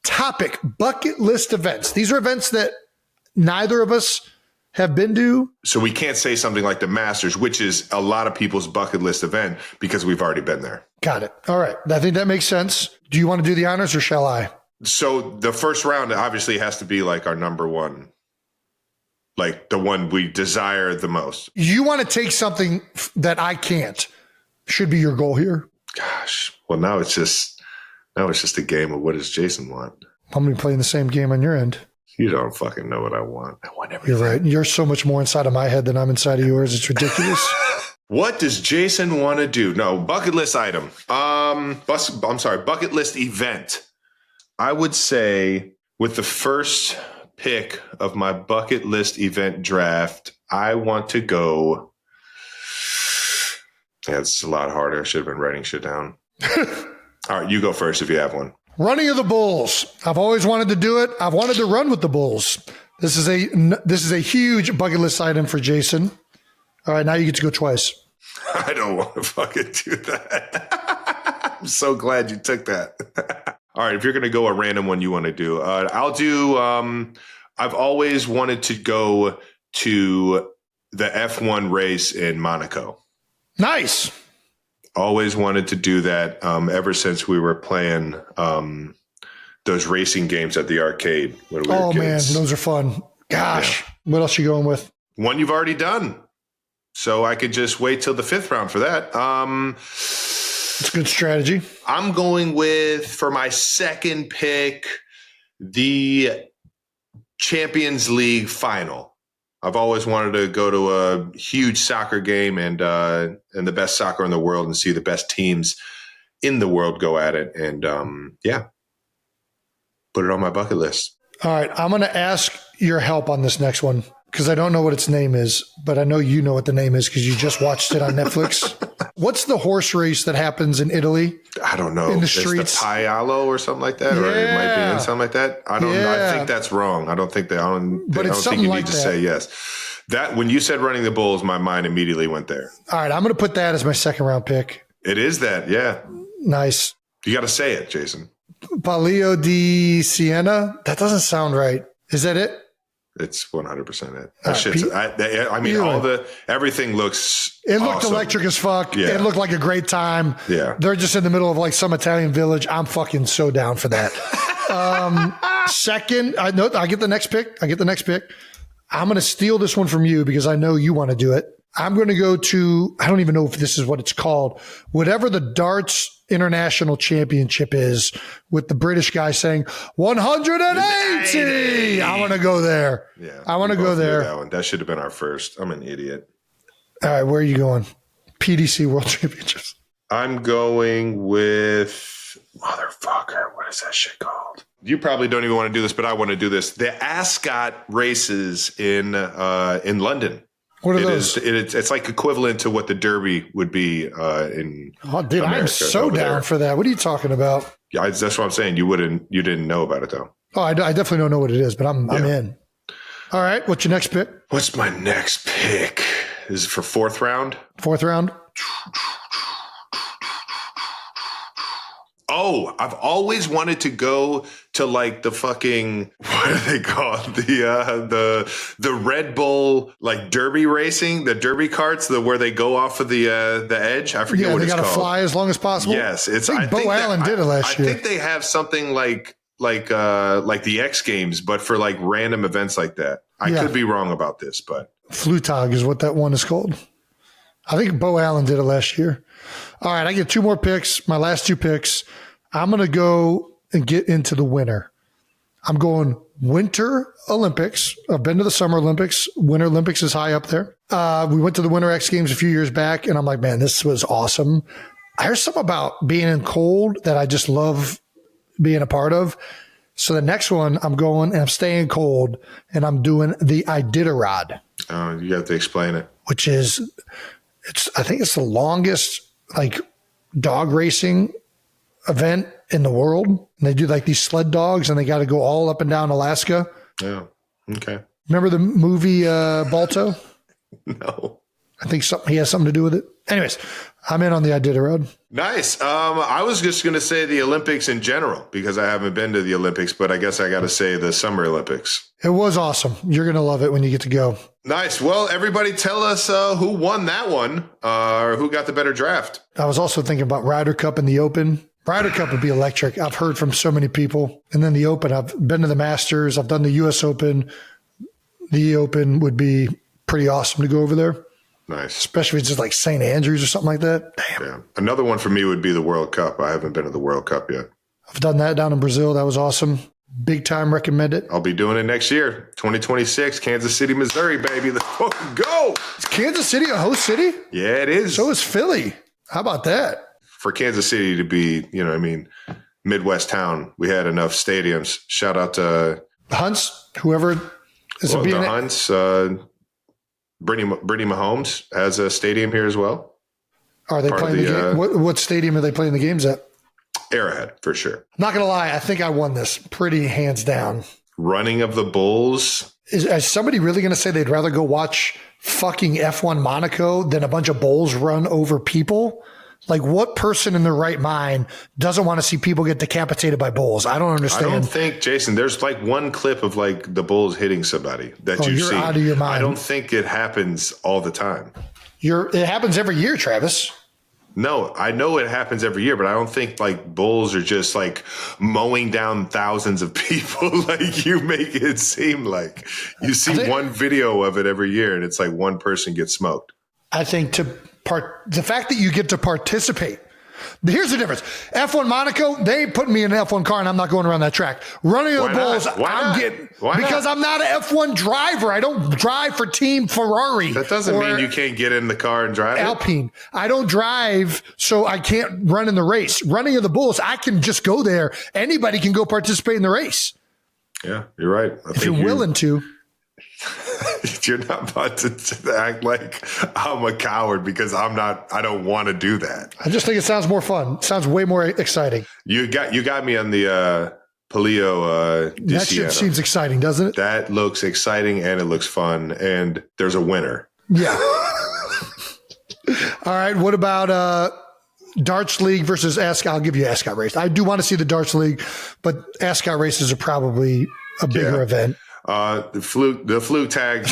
Topic, bucket list events. These are events that neither of us have been to. So we can't say something like the Masters, which is a lot of people's bucket list event because we've already been there. Got it. All right. I think that makes sense. Do you want to do the honors or shall I? So the first round obviously has to be like our number one, like the one we desire the most. You want to take something that I can't. Should be your goal here. Gosh. Well, now it's just a game of what does Jason want? I'm going to be playing the same game on your end. You don't fucking know what I want. I want everything. You're right. You're so much more inside of my head than I'm inside of yours. It's ridiculous. What does Jason want to do? No, bucket list item. Bucket list event. I would say with the first pick of my bucket list event draft, I want to go. Yeah, it's a lot harder. I should have been writing shit down. All right, you go first if you have one. Running of the Bulls. I've always wanted to do it. I've wanted to run with the Bulls. This is a huge bucket list item for Jason. All right, now you get to go twice. I don't want to fucking do that. I'm so glad you took that. All right, if you're going to go a random one you want to do, I'll do I've always wanted to go to the F1 race in Monaco. Nice. Always wanted to do that ever since we were playing those racing games at the arcade when we were kids. Man, those are fun. Gosh, yeah. What else are you going with? One you've already done. So I could just wait till the fifth round for that. It's a good strategy. I'm going with, for my second pick, the Champions League final. I've always wanted to go to a huge soccer game and the best soccer in the world and see the best teams in the world go at it. And put it on my bucket list. All right. I'm going to ask your help on this next one because I don't know what its name is, but I know you know what the name is because you just watched it on Netflix. What's the horse race that happens in Italy? I don't know. In the it's streets. The Paialo or something like that, or it might be in something like that. I don't know. I think that's wrong. I don't think you need to say yes. That when you said running the Bulls, my mind immediately went there. All right, I'm going to put that as my second round pick. It is that, yeah. Nice. You got to say it, Jason. Palio di Siena. That doesn't sound right. Is that it? It's 100% it. I mean, everything looks. It looked awesome. Electric as fuck. Yeah. It looked like a great time. Yeah. They're just in the middle of like some Italian village. I'm fucking so down for that. Second, I get the next pick. I'm going to steal this one from you because I know you want to do it. I'm going to go to, I don't even know if this is what it's called, whatever the darts international championship is with the British guy saying 180. I want to go there. Yeah. I want to go there. That one. That should have been our first. I'm an idiot. All right. Where are you going? PDC World Championships. I'm going with motherfucker. What is that shit called? You probably don't even want to do this, but I want to do this. The Ascot races in London. What are those? It's like equivalent to what the Derby would be in. Oh, dude, America, I'm so down for that. What are you talking about? Yeah, that's what I'm saying. You didn't know about it though. Oh, I definitely don't know what it is, but I'm in. All right, what's your next pick? What's my next pick? Is it for fourth round? Fourth round. Oh, I've always wanted to go to like the fucking, what are they called? The Red Bull like derby racing, the derby carts, where they go off of the edge. I forget what it's called. Yeah, they got to fly as long as possible. Yes, I think Bo Allen did it last year. I think they have something like the X Games, but for like random events like that. I could be wrong about this, but Flutog is what that one is called. I think Bo Allen did it last year. All right, I get two more picks. My last two picks. I'm going to go and get into the winter. I'm going Winter Olympics. I've been to the Summer Olympics. Winter Olympics is high up there. We went to the Winter X Games a few years back, and I'm like, man, this was awesome. There's something about being in cold that I just love being a part of. So the next one, I'm going and I'm staying cold, and I'm doing the Iditarod. Oh, you have to explain it. Which is, I think it's the longest like dog racing event in the world. And they do like these sled dogs, and they got to go all up and down Alaska. Yeah. Okay. Remember the movie Balto? No. I think he has something to do with it. Anyways, I'm in on the Iditarod. Nice. I was just going to say the Olympics in general because I haven't been to the Olympics, but I guess I got to say the Summer Olympics. It was awesome. You're going to love it when you get to go. Nice. Well, everybody tell us who won that one or who got the better draft. I was also thinking about Ryder Cup and the Open. Ryder Cup would be electric. I've heard from so many people. And then the Open, I've been to the Masters. I've done the U.S. Open. The Open would be pretty awesome to go over there. Nice. Especially if it's just like St. Andrews or something like that. Damn. Yeah. Another one for me would be the World Cup. I haven't been to the World Cup yet. I've done that down in Brazil. That was awesome. Big time, recommend it. I'll be doing it next year, 2026, Kansas City, Missouri, baby. Let's fucking go. Is Kansas City a host city? Yeah, it is. So is Philly. How about that? For Kansas City to be, Midwest town, we had enough stadiums. Shout out to Hunts, whoever is the being Hunts. Brittany Mahomes has a stadium here as well. Are they playing the game? What stadium are they playing the games at? Arrowhead, for sure. Not going to lie, I think I won this pretty hands down. Running of the Bulls. Is somebody really going to say they'd rather go watch fucking F1 Monaco than a bunch of bulls run over people? Like, what person in their right mind doesn't want to see people get decapitated by bulls? I don't understand. I don't think, Jason, there's like one clip of like the bulls hitting somebody that you've you're seen. Out of your mind. I don't think it happens all the time. It happens every year, Travis. No, I know it happens every year, but I don't think like bulls are just like mowing down thousands of people like you make it seem like. You see one video of it every year and it's like one person gets smoked. I think the fact that you get to participate. Here's the difference. F1 Monaco, they put me in an F1 car and I'm not going around that track. Running of the Bulls, because I'm not an F1 driver. I don't drive for Team Ferrari. That doesn't mean you can't get in the car and drive Alpine. I don't drive, so I can't run in the race. Running of the Bulls, I can just go there. Anybody can go participate in the race. Yeah, you're right. If you're willing to. You're not about to act like I'm a coward because I don't want to do that. I just think it sounds more fun. It sounds way more exciting. You got me on the Palio. That shit seems exciting, doesn't it? That looks exciting and it looks fun. And there's a winner. Yeah. All right. What about Darts League versus Ascot? I'll give you Ascot race. I do want to see the Darts League, but Ascot races are probably a bigger event. The fluke tag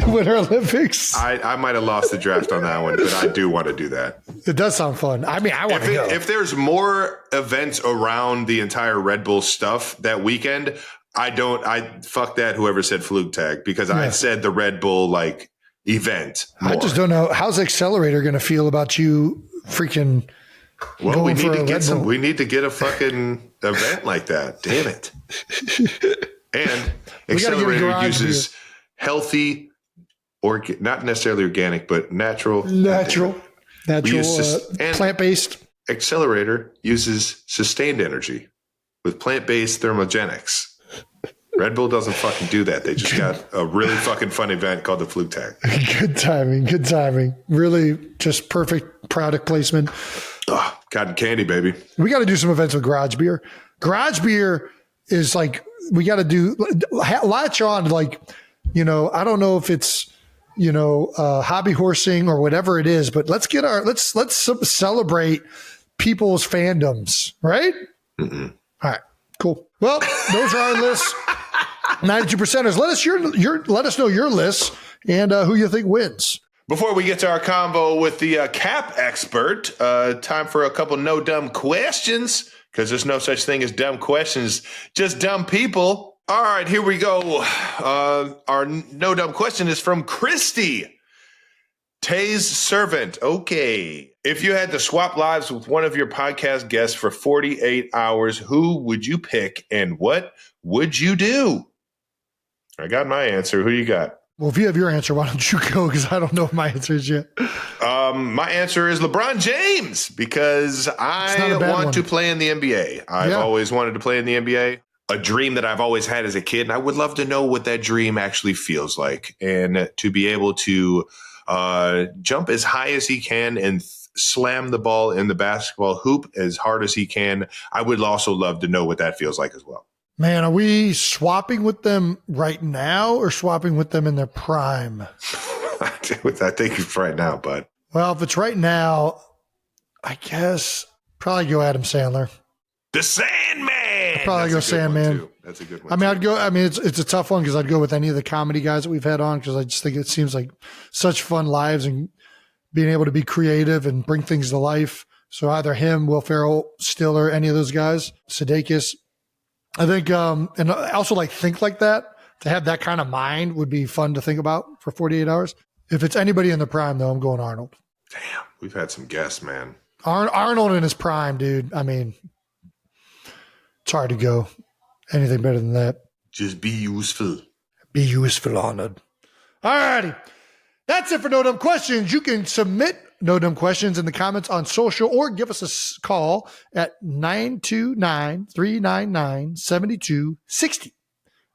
Winter Olympics. I might have lost the draft on that one, but I do want to do that. It does sound fun. I mean, I want to go. If there's more events around the entire Red Bull stuff that weekend, I fuck that. Whoever said fluke tag, because I said the Red Bull like event. More. I just don't know how's Accelerator going to feel about you freaking. Well, we need to get a fucking event like that. Damn it. And Accelerator uses healthy, not necessarily organic, but natural, plant-based. Accelerator uses sustained energy with plant-based thermogenics. Red Bull doesn't fucking do that. They just got a really fucking fun event called the Fluke Tag. Good timing. Really just perfect product placement. Oh, cotton candy, baby. We got to do some events with Garage Beer. Garage Beer is like, we got to latch on, like, I don't know if it's, hobby horsing or whatever it is, but let's celebrate people's fandoms, right? Mm-mm. All right, cool. Well, those are our lists. 92%ers. Let us know your lists and who you think wins. Before we get to our convo with the cap expert, time for a couple no dumb questions, because there's no such thing as dumb questions, just dumb people. All right, here we go. Our no dumb question is from Christy, Tay's servant. Okay. If you had to swap lives with one of your podcast guests for 48 hours, who would you pick and what would you do? I got my answer. Who you got? Well, if you have your answer, why don't you go? Because I don't know what my answer is yet. My answer is LeBron James, because I want to play in the NBA. I've always wanted to play in the NBA. A dream that I've always had as a kid. And I would love to know what that dream actually feels like. And to be able to jump as high as he can and slam the ball in the basketball hoop as hard as he can. I would also love to know what that feels like as well. Man, are we swapping with them right now or swapping with them in their prime? I think it's right now, bud. Well, if it's right now, I guess probably go Adam Sandler. The Sandman. Probably go Sandman. That's a good one. I mean, I'd go. I mean, it's a tough one because I'd go with any of the comedy guys that we've had on because I just think it seems like such fun lives and being able to be creative and bring things to life. So either him, Will Ferrell, Stiller, any of those guys, Sudeikis. I think, and I also like think like that. To have that kind of mind would be fun to think about for 48 hours. If it's anybody in the prime, though, I'm going Arnold. Damn, we've had some guests, man. Arnold in his prime, dude. I mean, it's hard to go anything better than that. Just be useful. Be useful, Arnold. All righty. That's it for No Dumb Questions. You can submit No Dumb Questions in the comments on social or give us a call at 929-399-7260.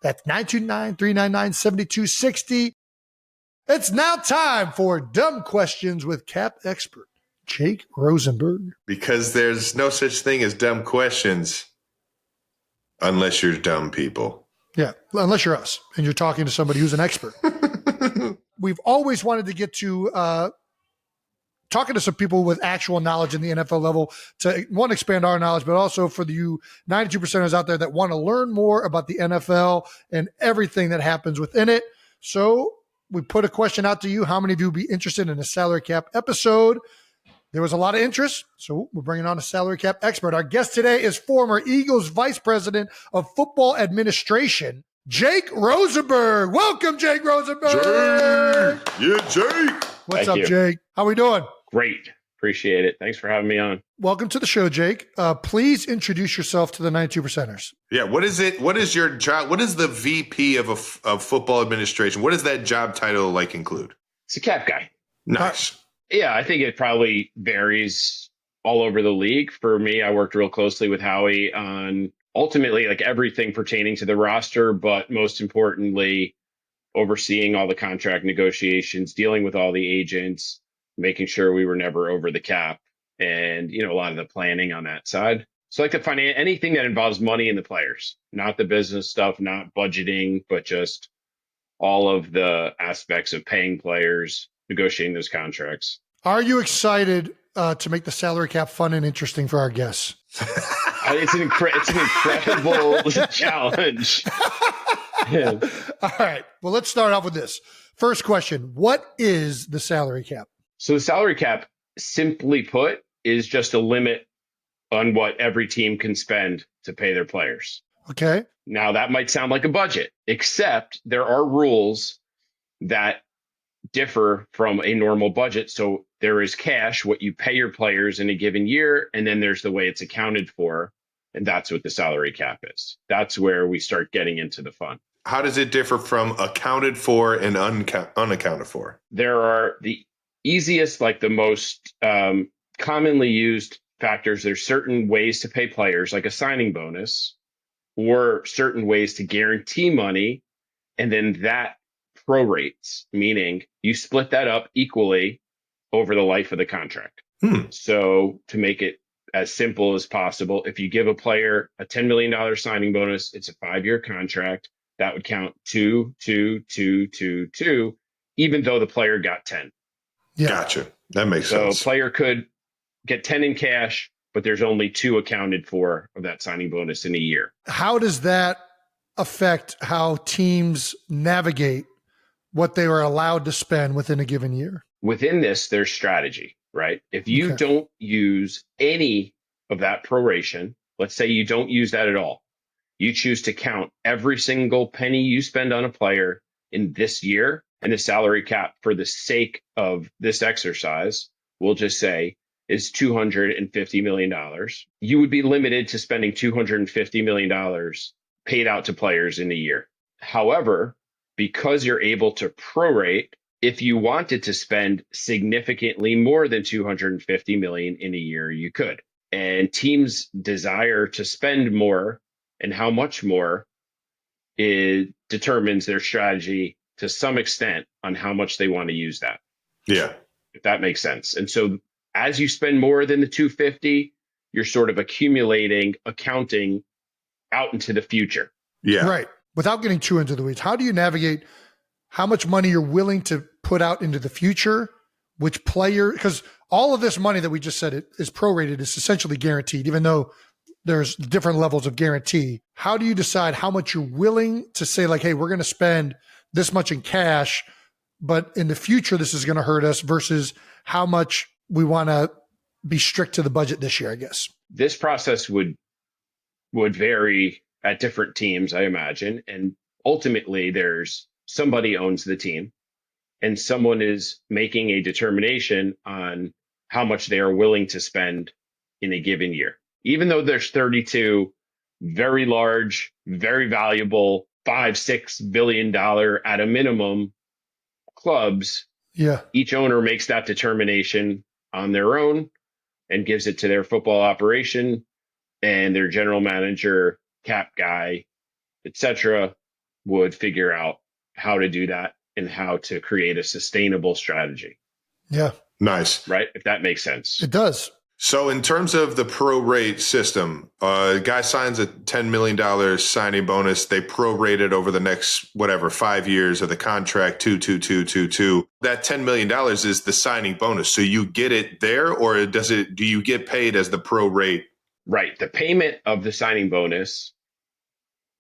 That's 929-399-7260. It's now time for Dumb Questions with Cap expert Jake Rosenberg. Because there's no such thing as dumb questions unless you're dumb people. Yeah, unless you're us and you're talking to somebody who's an expert. We've always wanted to get to talking to some people with actual knowledge in the NFL level to, one, expand our knowledge, but also for you 92%ers out there that want to learn more about the NFL and everything that happens within it. So we put a question out to you. How many of you would be interested in a salary cap episode? There was a lot of interest, so we're bringing on a salary cap expert. Our guest today is former Eagles Vice President of Football Administration, Jake Rosenberg. Welcome, Jake Rosenberg. Jake. Yeah, Jake. What's Thank up, you. Jake? How we doing? Great. Appreciate it. Thanks for having me on. Welcome to the show, Jake. Please introduce yourself to the 92%ers. Yeah, what is it? What is your job? What is the VP of football administration? What does that job title include? It's a cap guy. Nice. Yeah, I think it probably varies all over the league. For me, I worked real closely with Howie on ultimately everything pertaining to the roster, but most importantly, overseeing all the contract negotiations, dealing with all the agents, making sure we were never over the cap, and a lot of the planning on that side. So anything that involves money and the players, not the business stuff, not budgeting, but just all of the aspects of paying players, negotiating those contracts. Are you excited to make the salary cap fun and interesting for our guests? It's an incredible challenge. All right. Well, let's start off with this. First question. What is the salary cap? So the salary cap, simply put, is just a limit on what every team can spend to pay their players. Okay. Now, that might sound like a budget, except there are rules that differ from a normal budget. So there is cash, what you pay your players in a given year, and then there's the way it's accounted for. And that's what the salary cap is. That's where we start getting into the fun. How does it differ from accounted for and unaccounted for? There are the easiest, the most commonly used factors. There's certain ways to pay players, like a signing bonus, or certain ways to guarantee money. And then that prorates, meaning you split that up equally over the life of the contract. So to make it as simple as possible, if you give a player a $10 million signing bonus, it's a 5-year contract. That would count 2, 2, 2, 2, 2, even though the player got 10. Yeah. Gotcha. That makes So sense. a player could get 10 in cash, but there's only 2 accounted for of that signing bonus in a year. How does that affect how teams navigate what they are allowed to spend within a given year? Within this, there's strategy, right? If you don't use any of that proration, let's say you don't use that at all, you choose to count every single penny you spend on a player in this year, and the salary cap, for the sake of this exercise, we'll just say is $250 million. You would be limited to spending $250 million paid out to players in a year. However, because you're able to prorate, if you wanted to spend significantly more than $250 million in a year, you could. And teams' desire to spend more and how much more, it determines their strategy to some extent on how much they want to use that. Yeah. If that makes sense. And so as you spend more than the 250, you're sort of accumulating, accounting out into the future. Yeah. Right. Without getting too into the weeds, how do you navigate how much money you're willing to put out into the future, which player, because all of this money that we just said is prorated, is essentially guaranteed, even though there's different levels of guarantee. How do you decide how much you're willing to say, like, hey, we're going to spend this much in cash, but in the future, this is going to hurt us, versus how much we want to be strict to the budget this year, I guess? This process would vary at different teams, I imagine. And ultimately, there's somebody owns the team and someone is making a determination on how much they are willing to spend in a given year. Even though there's 32 very large, very valuable, $5-6 billion at a minimum clubs, each owner makes that determination on their own and gives it to their football operation, and their general manager, cap guy, etc., would figure out how to do that and how to create a sustainable strategy. Yeah. Nice. Right? If that makes sense. It does. So in terms of the prorate system, a guy signs a $10 million signing bonus. They prorate it over the next, 5 years of the contract, 2. That $10 million is the signing bonus. So you get it there, or do you get paid as the prorate? Right. The payment of the signing bonus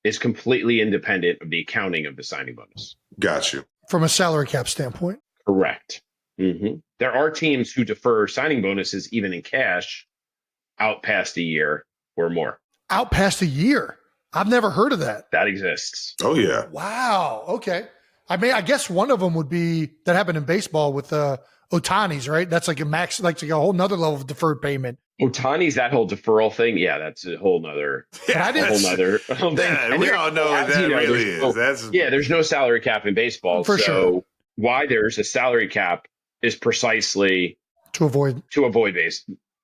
is completely independent of the accounting of the signing bonus. Got you. From a salary cap standpoint. Correct. Mm-hmm. There are teams who defer signing bonuses even in cash out past a year or more. Out past a year? I've never heard of that. That exists. Oh, yeah. Wow. Okay. I guess one of them would be that happened in baseball with Ohtani's, right? That's like a whole nother level of deferred payment. Ohtani's, that whole deferral thing. Yeah, that's a whole nother thing. Yeah, we all know what that really is. There's no salary cap in baseball. For sure. Why there's a salary cap is precisely to avoid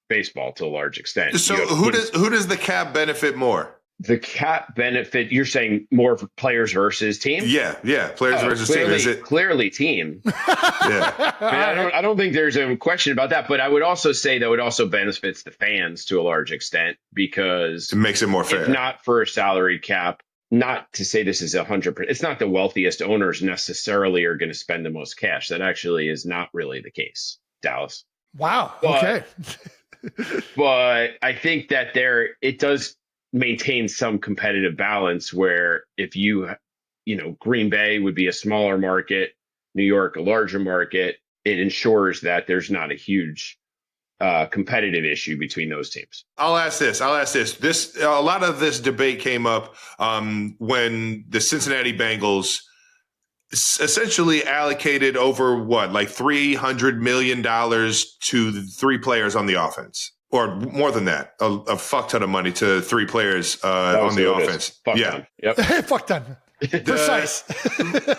baseball to a large extent. So who does the cap benefit more? The cap benefit, you're saying more for players versus team? Yeah, players versus team. Is it clearly team? Yeah, I don't think there's a question about that. But I would also say that it also benefits the fans to a large extent, because it makes it more fair. If not for a salary cap, not to say this is 100%. It's not the wealthiest owners necessarily are going to spend the most cash. That actually is not really the case, Dallas. Wow. Okay. But I think that it does maintain some competitive balance where if Green Bay would be a smaller market, New York a larger market, it ensures that there's not a huge competitive issue between those teams. I'll ask this. A lot of this debate came up when the Cincinnati Bengals essentially allocated over $300 million to the three players on the offense. Or more than that, a fuck ton of money to three players on the offense. Yep. Fuck ton. Precise.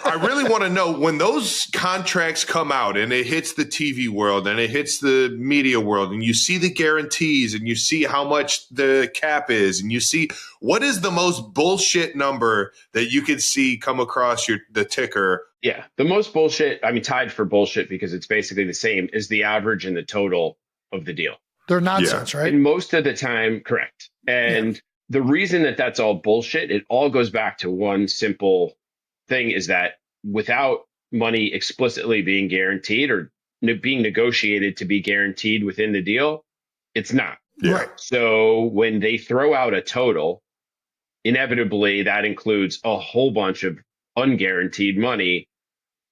I really want to know, when those contracts come out and it hits the TV world and it hits the media world and you see the guarantees and you see how much the cap is and you see what is the most bullshit number that you could see come across the ticker. Yeah. The most bullshit, tied for bullshit because it's basically the same, is the average and the total of the deal. They're nonsense, right? And most of the time, correct. And the reason that that's all bullshit, it all goes back to one simple thing, is that without money explicitly being guaranteed or being negotiated to be guaranteed within the deal, it's not. Yeah. Right. So when they throw out a total, inevitably that includes a whole bunch of unguaranteed money,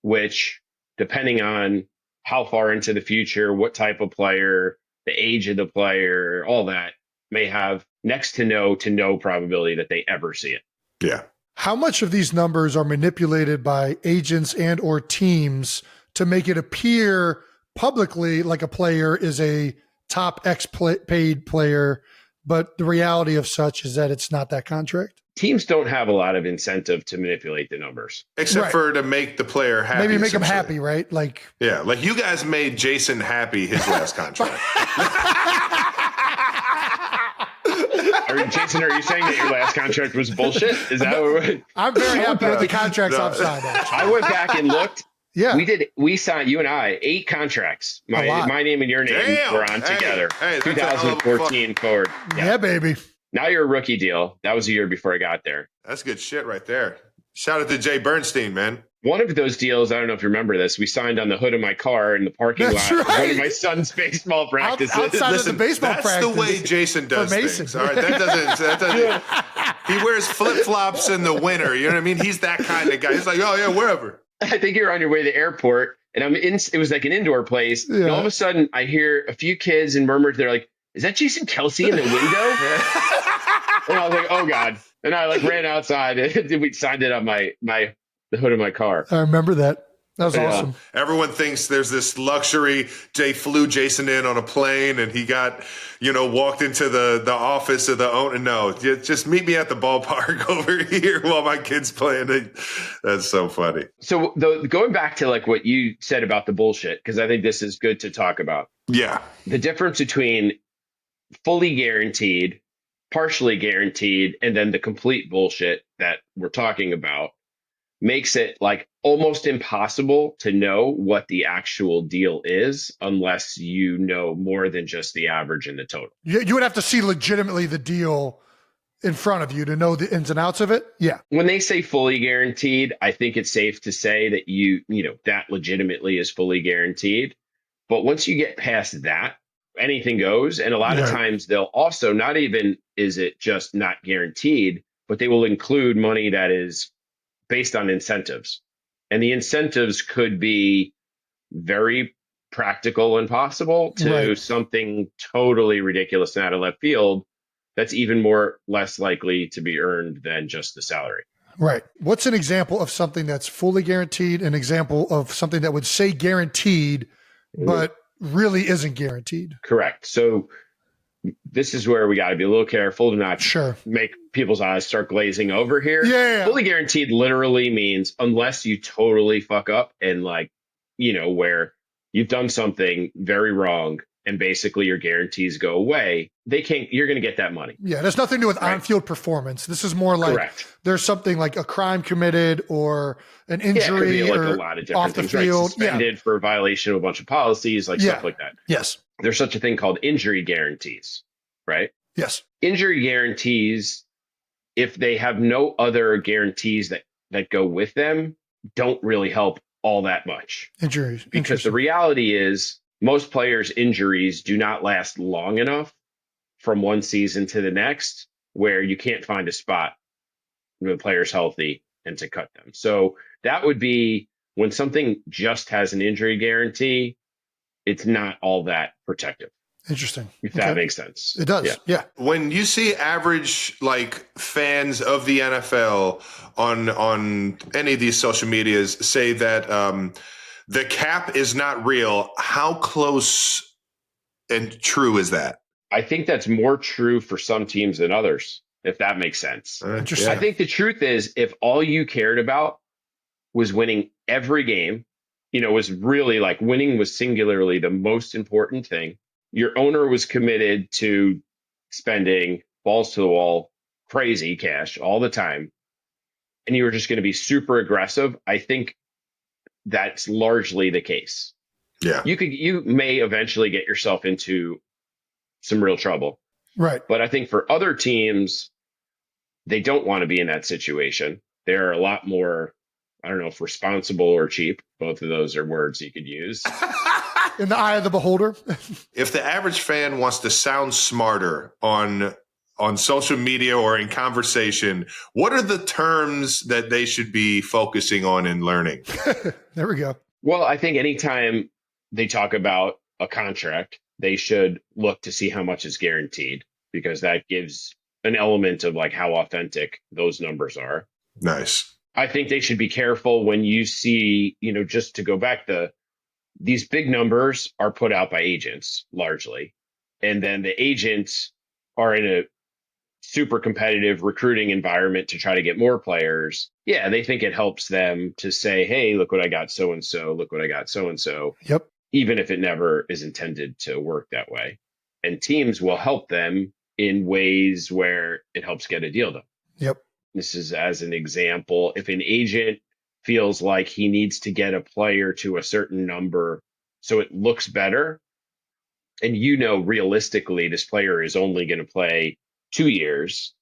which, depending on how far into the future, what type of player, the age of the player, all that, may have next to no probability that they ever see it. Yeah. How much of these numbers are manipulated by agents and or teams to make it appear publicly like a player is a top X paid player, but the reality of such is that it's not that contract? Teams don't have a lot of incentive to manipulate the numbers. Except for to make the player happy. Maybe make him happy, right? Like you guys made Jason happy his last contract. Jason, are you saying that your last contract was bullshit? Is that what I'm very happy with the contracts I've signed, actually. I went back and looked. Yeah. We signed, you and I, 8 contracts. My name and your name were on together. 2014 forward. Yeah, baby. Now you're a rookie deal. That was a year before I got there. That's good shit right there. Shout out to Jay Bernstein, man. One of those deals, I don't know if you remember this, we signed on the hood of my car in the parking That's lot of one right. of my son's baseball practices. Outside of the baseball That's practice. the way Jason does for Mason. things. All right, that doesn't. He wears flip flops in the winter. You know what I mean? He's that kind of guy. He's like, oh yeah, wherever. I think you're on your way to the airport, and it was like an indoor place. Yeah. And all of a sudden, I hear a few kids and murmurs. They're like, "Is that Jason Kelce in the window?" And I was like, "Oh God!" And I like ran outside and we signed it on the hood of my car. I remember that. That was Yeah. awesome. Everyone thinks there's this luxury. Jay flew Jason in on a plane, and he got, walked into the office of the owner. No, just meet me at the ballpark over here while my kid's playing. That's so funny. So going back to like what you said about the bullshit, because I think this is good to talk about. Yeah. The difference between fully guaranteed, partially guaranteed, and then the complete bullshit that we're talking about makes it like almost impossible to know what the actual deal is unless you know more than just the average and the total. You would have to see legitimately the deal in front of you to know the ins and outs of it. Yeah. When they say fully guaranteed, I think it's safe to say that that legitimately is fully guaranteed. But once you get past that, anything goes. And a lot of times they'll also not even is it just not guaranteed, but they will include money that is based on incentives. And the incentives could be very practical and possible to something totally ridiculous and out of left field that's even less likely to be earned than just the salary. Right. What's an example of something that's fully guaranteed? An example of something that would say guaranteed, but really isn't guaranteed? Correct. So this is where we got to be a little careful to not make people's eyes start glazing over here. Yeah. Fully guaranteed literally means unless you totally fuck up and where you've done something very wrong and basically your guarantees go away, you're going to get that money. Yeah. There's nothing to do with on-field performance. This is more like there's something like a crime committed or an injury it could be or like a lot of different off the things, field. Suspended for a violation of a bunch of policies, stuff like that. Yes. There's such a thing called injury guarantees, right? Yes. Injury guarantees, if they have no other guarantees that go with them, don't really help all that much. Injuries. Because the reality is most players' injuries do not last long enough from one season to the next where you can't find a spot when the player's healthy and to cut them. So that would be when something just has an injury guarantee, it's not all that protective. Interesting. If that makes sense. It does. Yeah. When you see average fans of the NFL on any of these social medias say that the cap is not real, how close and true is that? I think that's more true for some teams than others, if that makes sense. Interesting. I think the truth is if all you cared about was winning every game, was really winning was singularly the most important thing. Your owner was committed to spending balls to the wall, crazy cash all the time, and you were just going to be super aggressive. I think that's largely the case. Yeah. You may eventually get yourself into some real trouble. Right. But I think for other teams, they don't want to be in that situation. They're a lot more, I don't know if responsible or cheap. Both of those are words you could use. In the eye of the beholder. If the average fan wants to sound smarter on social media or in conversation, what are the terms that they should be focusing on and learning? There we go. Well, I think anytime they talk about a contract, they should look to see how much is guaranteed, because that gives an element of how authentic those numbers are. Nice. I think they should be careful when you see, just to go back, these big numbers are put out by agents largely. And then the agents are in a super competitive recruiting environment to try to get more players. Yeah, they think it helps them to say, hey, look what I got so-and-so, look what I got so-and-so. Yep. Even if it never is intended to work that way. And teams will help them in ways where it helps get a deal done. Yep. This is as an example, if an agent feels like he needs to get a player to a certain number so it looks better, and realistically this player is only going to play 2 years,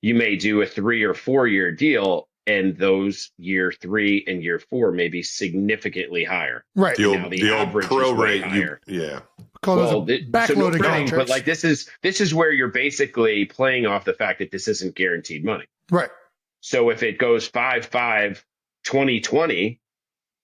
you may do a 3 or 4 year deal and those year 3 and year 4 may be significantly higher. Right. The The old average pro is way rate. higher. Call those So backloaded no, contracts. but like this is where you're basically playing off the fact that this isn't guaranteed money. Right. So if it goes 5-5 2020,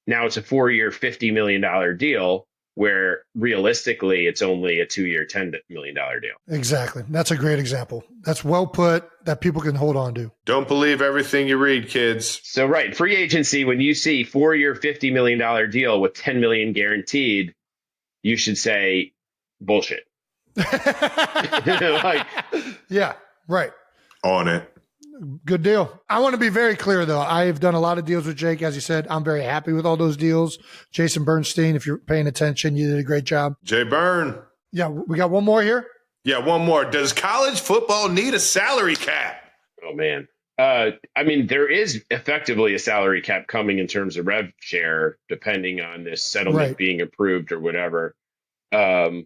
now it's a 4-year $50 million deal, where realistically it's only a 2-year $10 million deal. Exactly. That's a great example. That's well put, that people can hold on to. Don't believe everything you read, kids. So right, free agency, when you see 4-year $50 million deal with $10 million guaranteed, you should say bullshit. Like, yeah, right. On it. Good deal. I want to be very clear, though. I have done a lot of deals with Jake. As you said, I'm very happy with all those deals. Jason Bernstein, if you're paying attention, you did a great job. Jay Byrne. Yeah, we got one more here. Yeah, one more. Does college football need a salary cap? oh man. I mean, there is effectively a salary cap coming in terms of rev share, depending on this settlement being approved or whatever. Oh,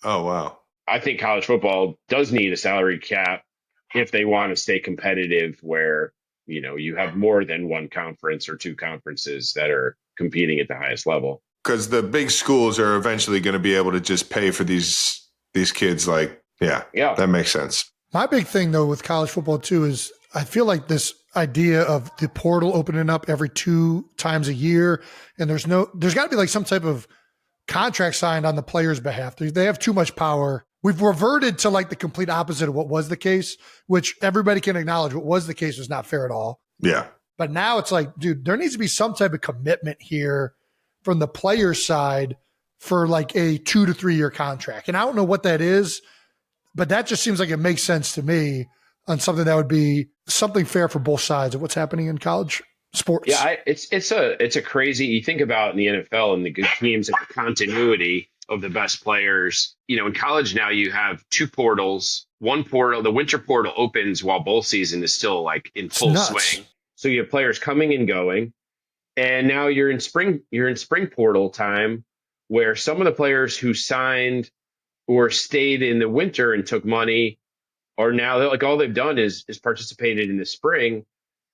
wow. I think college football does need a salary cap if they want to stay competitive, where, you know, you have more than one conference or two conferences that are competing at the highest level. Because the big schools are eventually going to be able to just pay for these kids. Like, yeah, that makes sense. My big thing, though, with college football, too, is I feel like this idea of the portal opening up every 2 times a year, and there's got to be like some type of contract signed on the player's behalf. They have too much power. We've reverted to like the complete opposite of what was the case, which everybody can acknowledge what was the case was not fair at all. Yeah. But now it's like, dude, there needs to be some type of commitment here from the player's side for like a 2 to 3 year contract. And I don't know what that is, but that just seems like it makes sense to me on something that would be something fair for both sides of what's happening in college sports. Yeah, it's a crazy, you think about in the NFL and the good teams and the continuity of the best players. You know, in college now you have 2 portals. One portal, the winter portal, opens while bowl season is still like in full swing. So you have players coming and going. And now you're in spring portal time, where some of the players who signed or stayed in the winter and took money are now, like, all they've done is participated in the spring,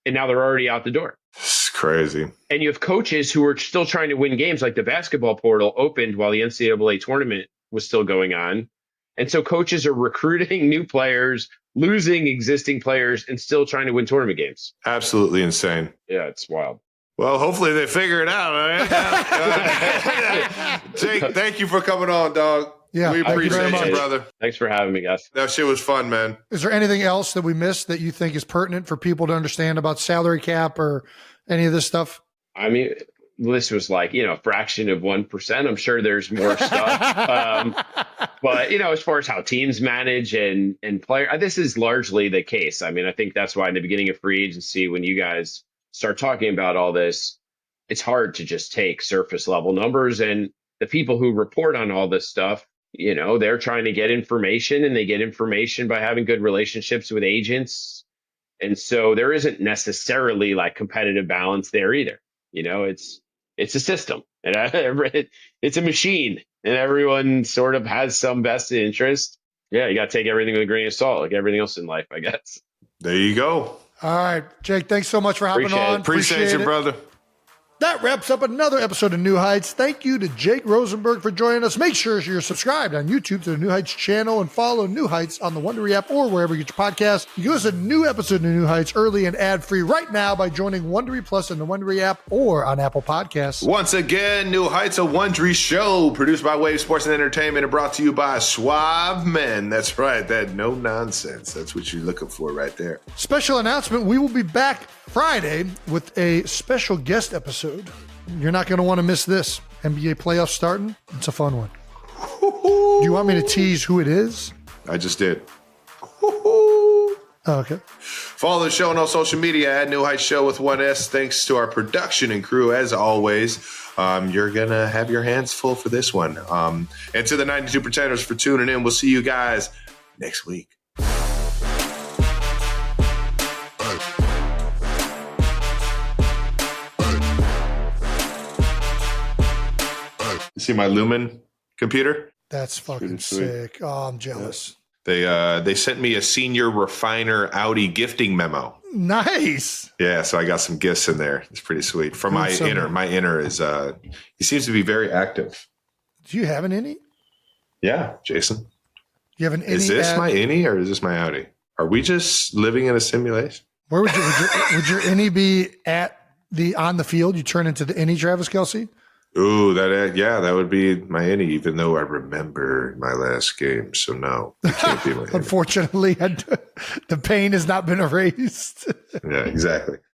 and now they're already out the door. It's crazy. And you have coaches who are still trying to win games, like the basketball portal opened while the NCAA tournament was still going on. And so coaches are recruiting new players, losing existing players, and still trying to win tournament games. Absolutely insane. Yeah, it's wild. Well, hopefully they figure it out. All right? Jake, thank you for coming on, dog. Yeah, we appreciate you, brother. Thanks for having me, guys. That shit was fun, man. Is there anything else that we missed that you think is pertinent for people to understand about salary cap or any of this stuff? I mean, this was like, a fraction of 1%. I'm sure there's more stuff. But, as far as how teams manage and player, this is largely the case. I mean, I think that's why in the beginning of free agency, when you guys start talking about all this, it's hard to just take surface level numbers. And the people who report on all this stuff, they're trying to get information, and they get information by having good relationships with agents. And so there isn't necessarily like competitive balance there either. It's a system, and it's a machine, and everyone sort of has some vested interest. Yeah, you got to take everything with a grain of salt, like everything else in life, I guess. There you go. All right, Jake, thanks so much for hopping on. Appreciate you, brother. That wraps up another episode of New Heights. Thank you to Jake Rosenberg for joining us. Make sure you're subscribed on YouTube to the New Heights channel and follow New Heights on the Wondery app or wherever you get your podcasts. You can listen to a new episode of New Heights early and ad-free right now by joining Wondery Plus in the Wondery app or on Apple Podcasts. Once again, New Heights, a Wondery show produced by Wave Sports and Entertainment and brought to you by Suave Men. That's right, that no nonsense. That's what you're looking for right there. Special announcement, we will be back Friday with a special guest episode. You're not going to want to miss this. NBA playoffs starting. It's a fun one. Do you want me to tease who it is? I just did. Oh, okay. Follow the show on all social media at New Heights Show with 1S. Thanks to our production and crew, as always. You're going to have your hands full for this one. And to the 92 Pretenders for tuning in. We'll see you guys next week. See my Lumen computer? That's fucking sick. Oh, I'm jealous. They sent me a senior refiner Audi gifting memo. Nice. Yeah, so I got some gifts in there. It's pretty sweet. For my inner. My inner is he seems to be very active. Do you have an innie? Yeah, Jason. You have an innie? Is this my innie or is this my outie? Are we just living in a simulation? Where would your innie be on the field? You turn into the innie, Travis Kelce? Ooh, that would be my innie, even though I remember my last game. So no, it can't be my innie. Unfortunately, the pain has not been erased. Yeah, exactly.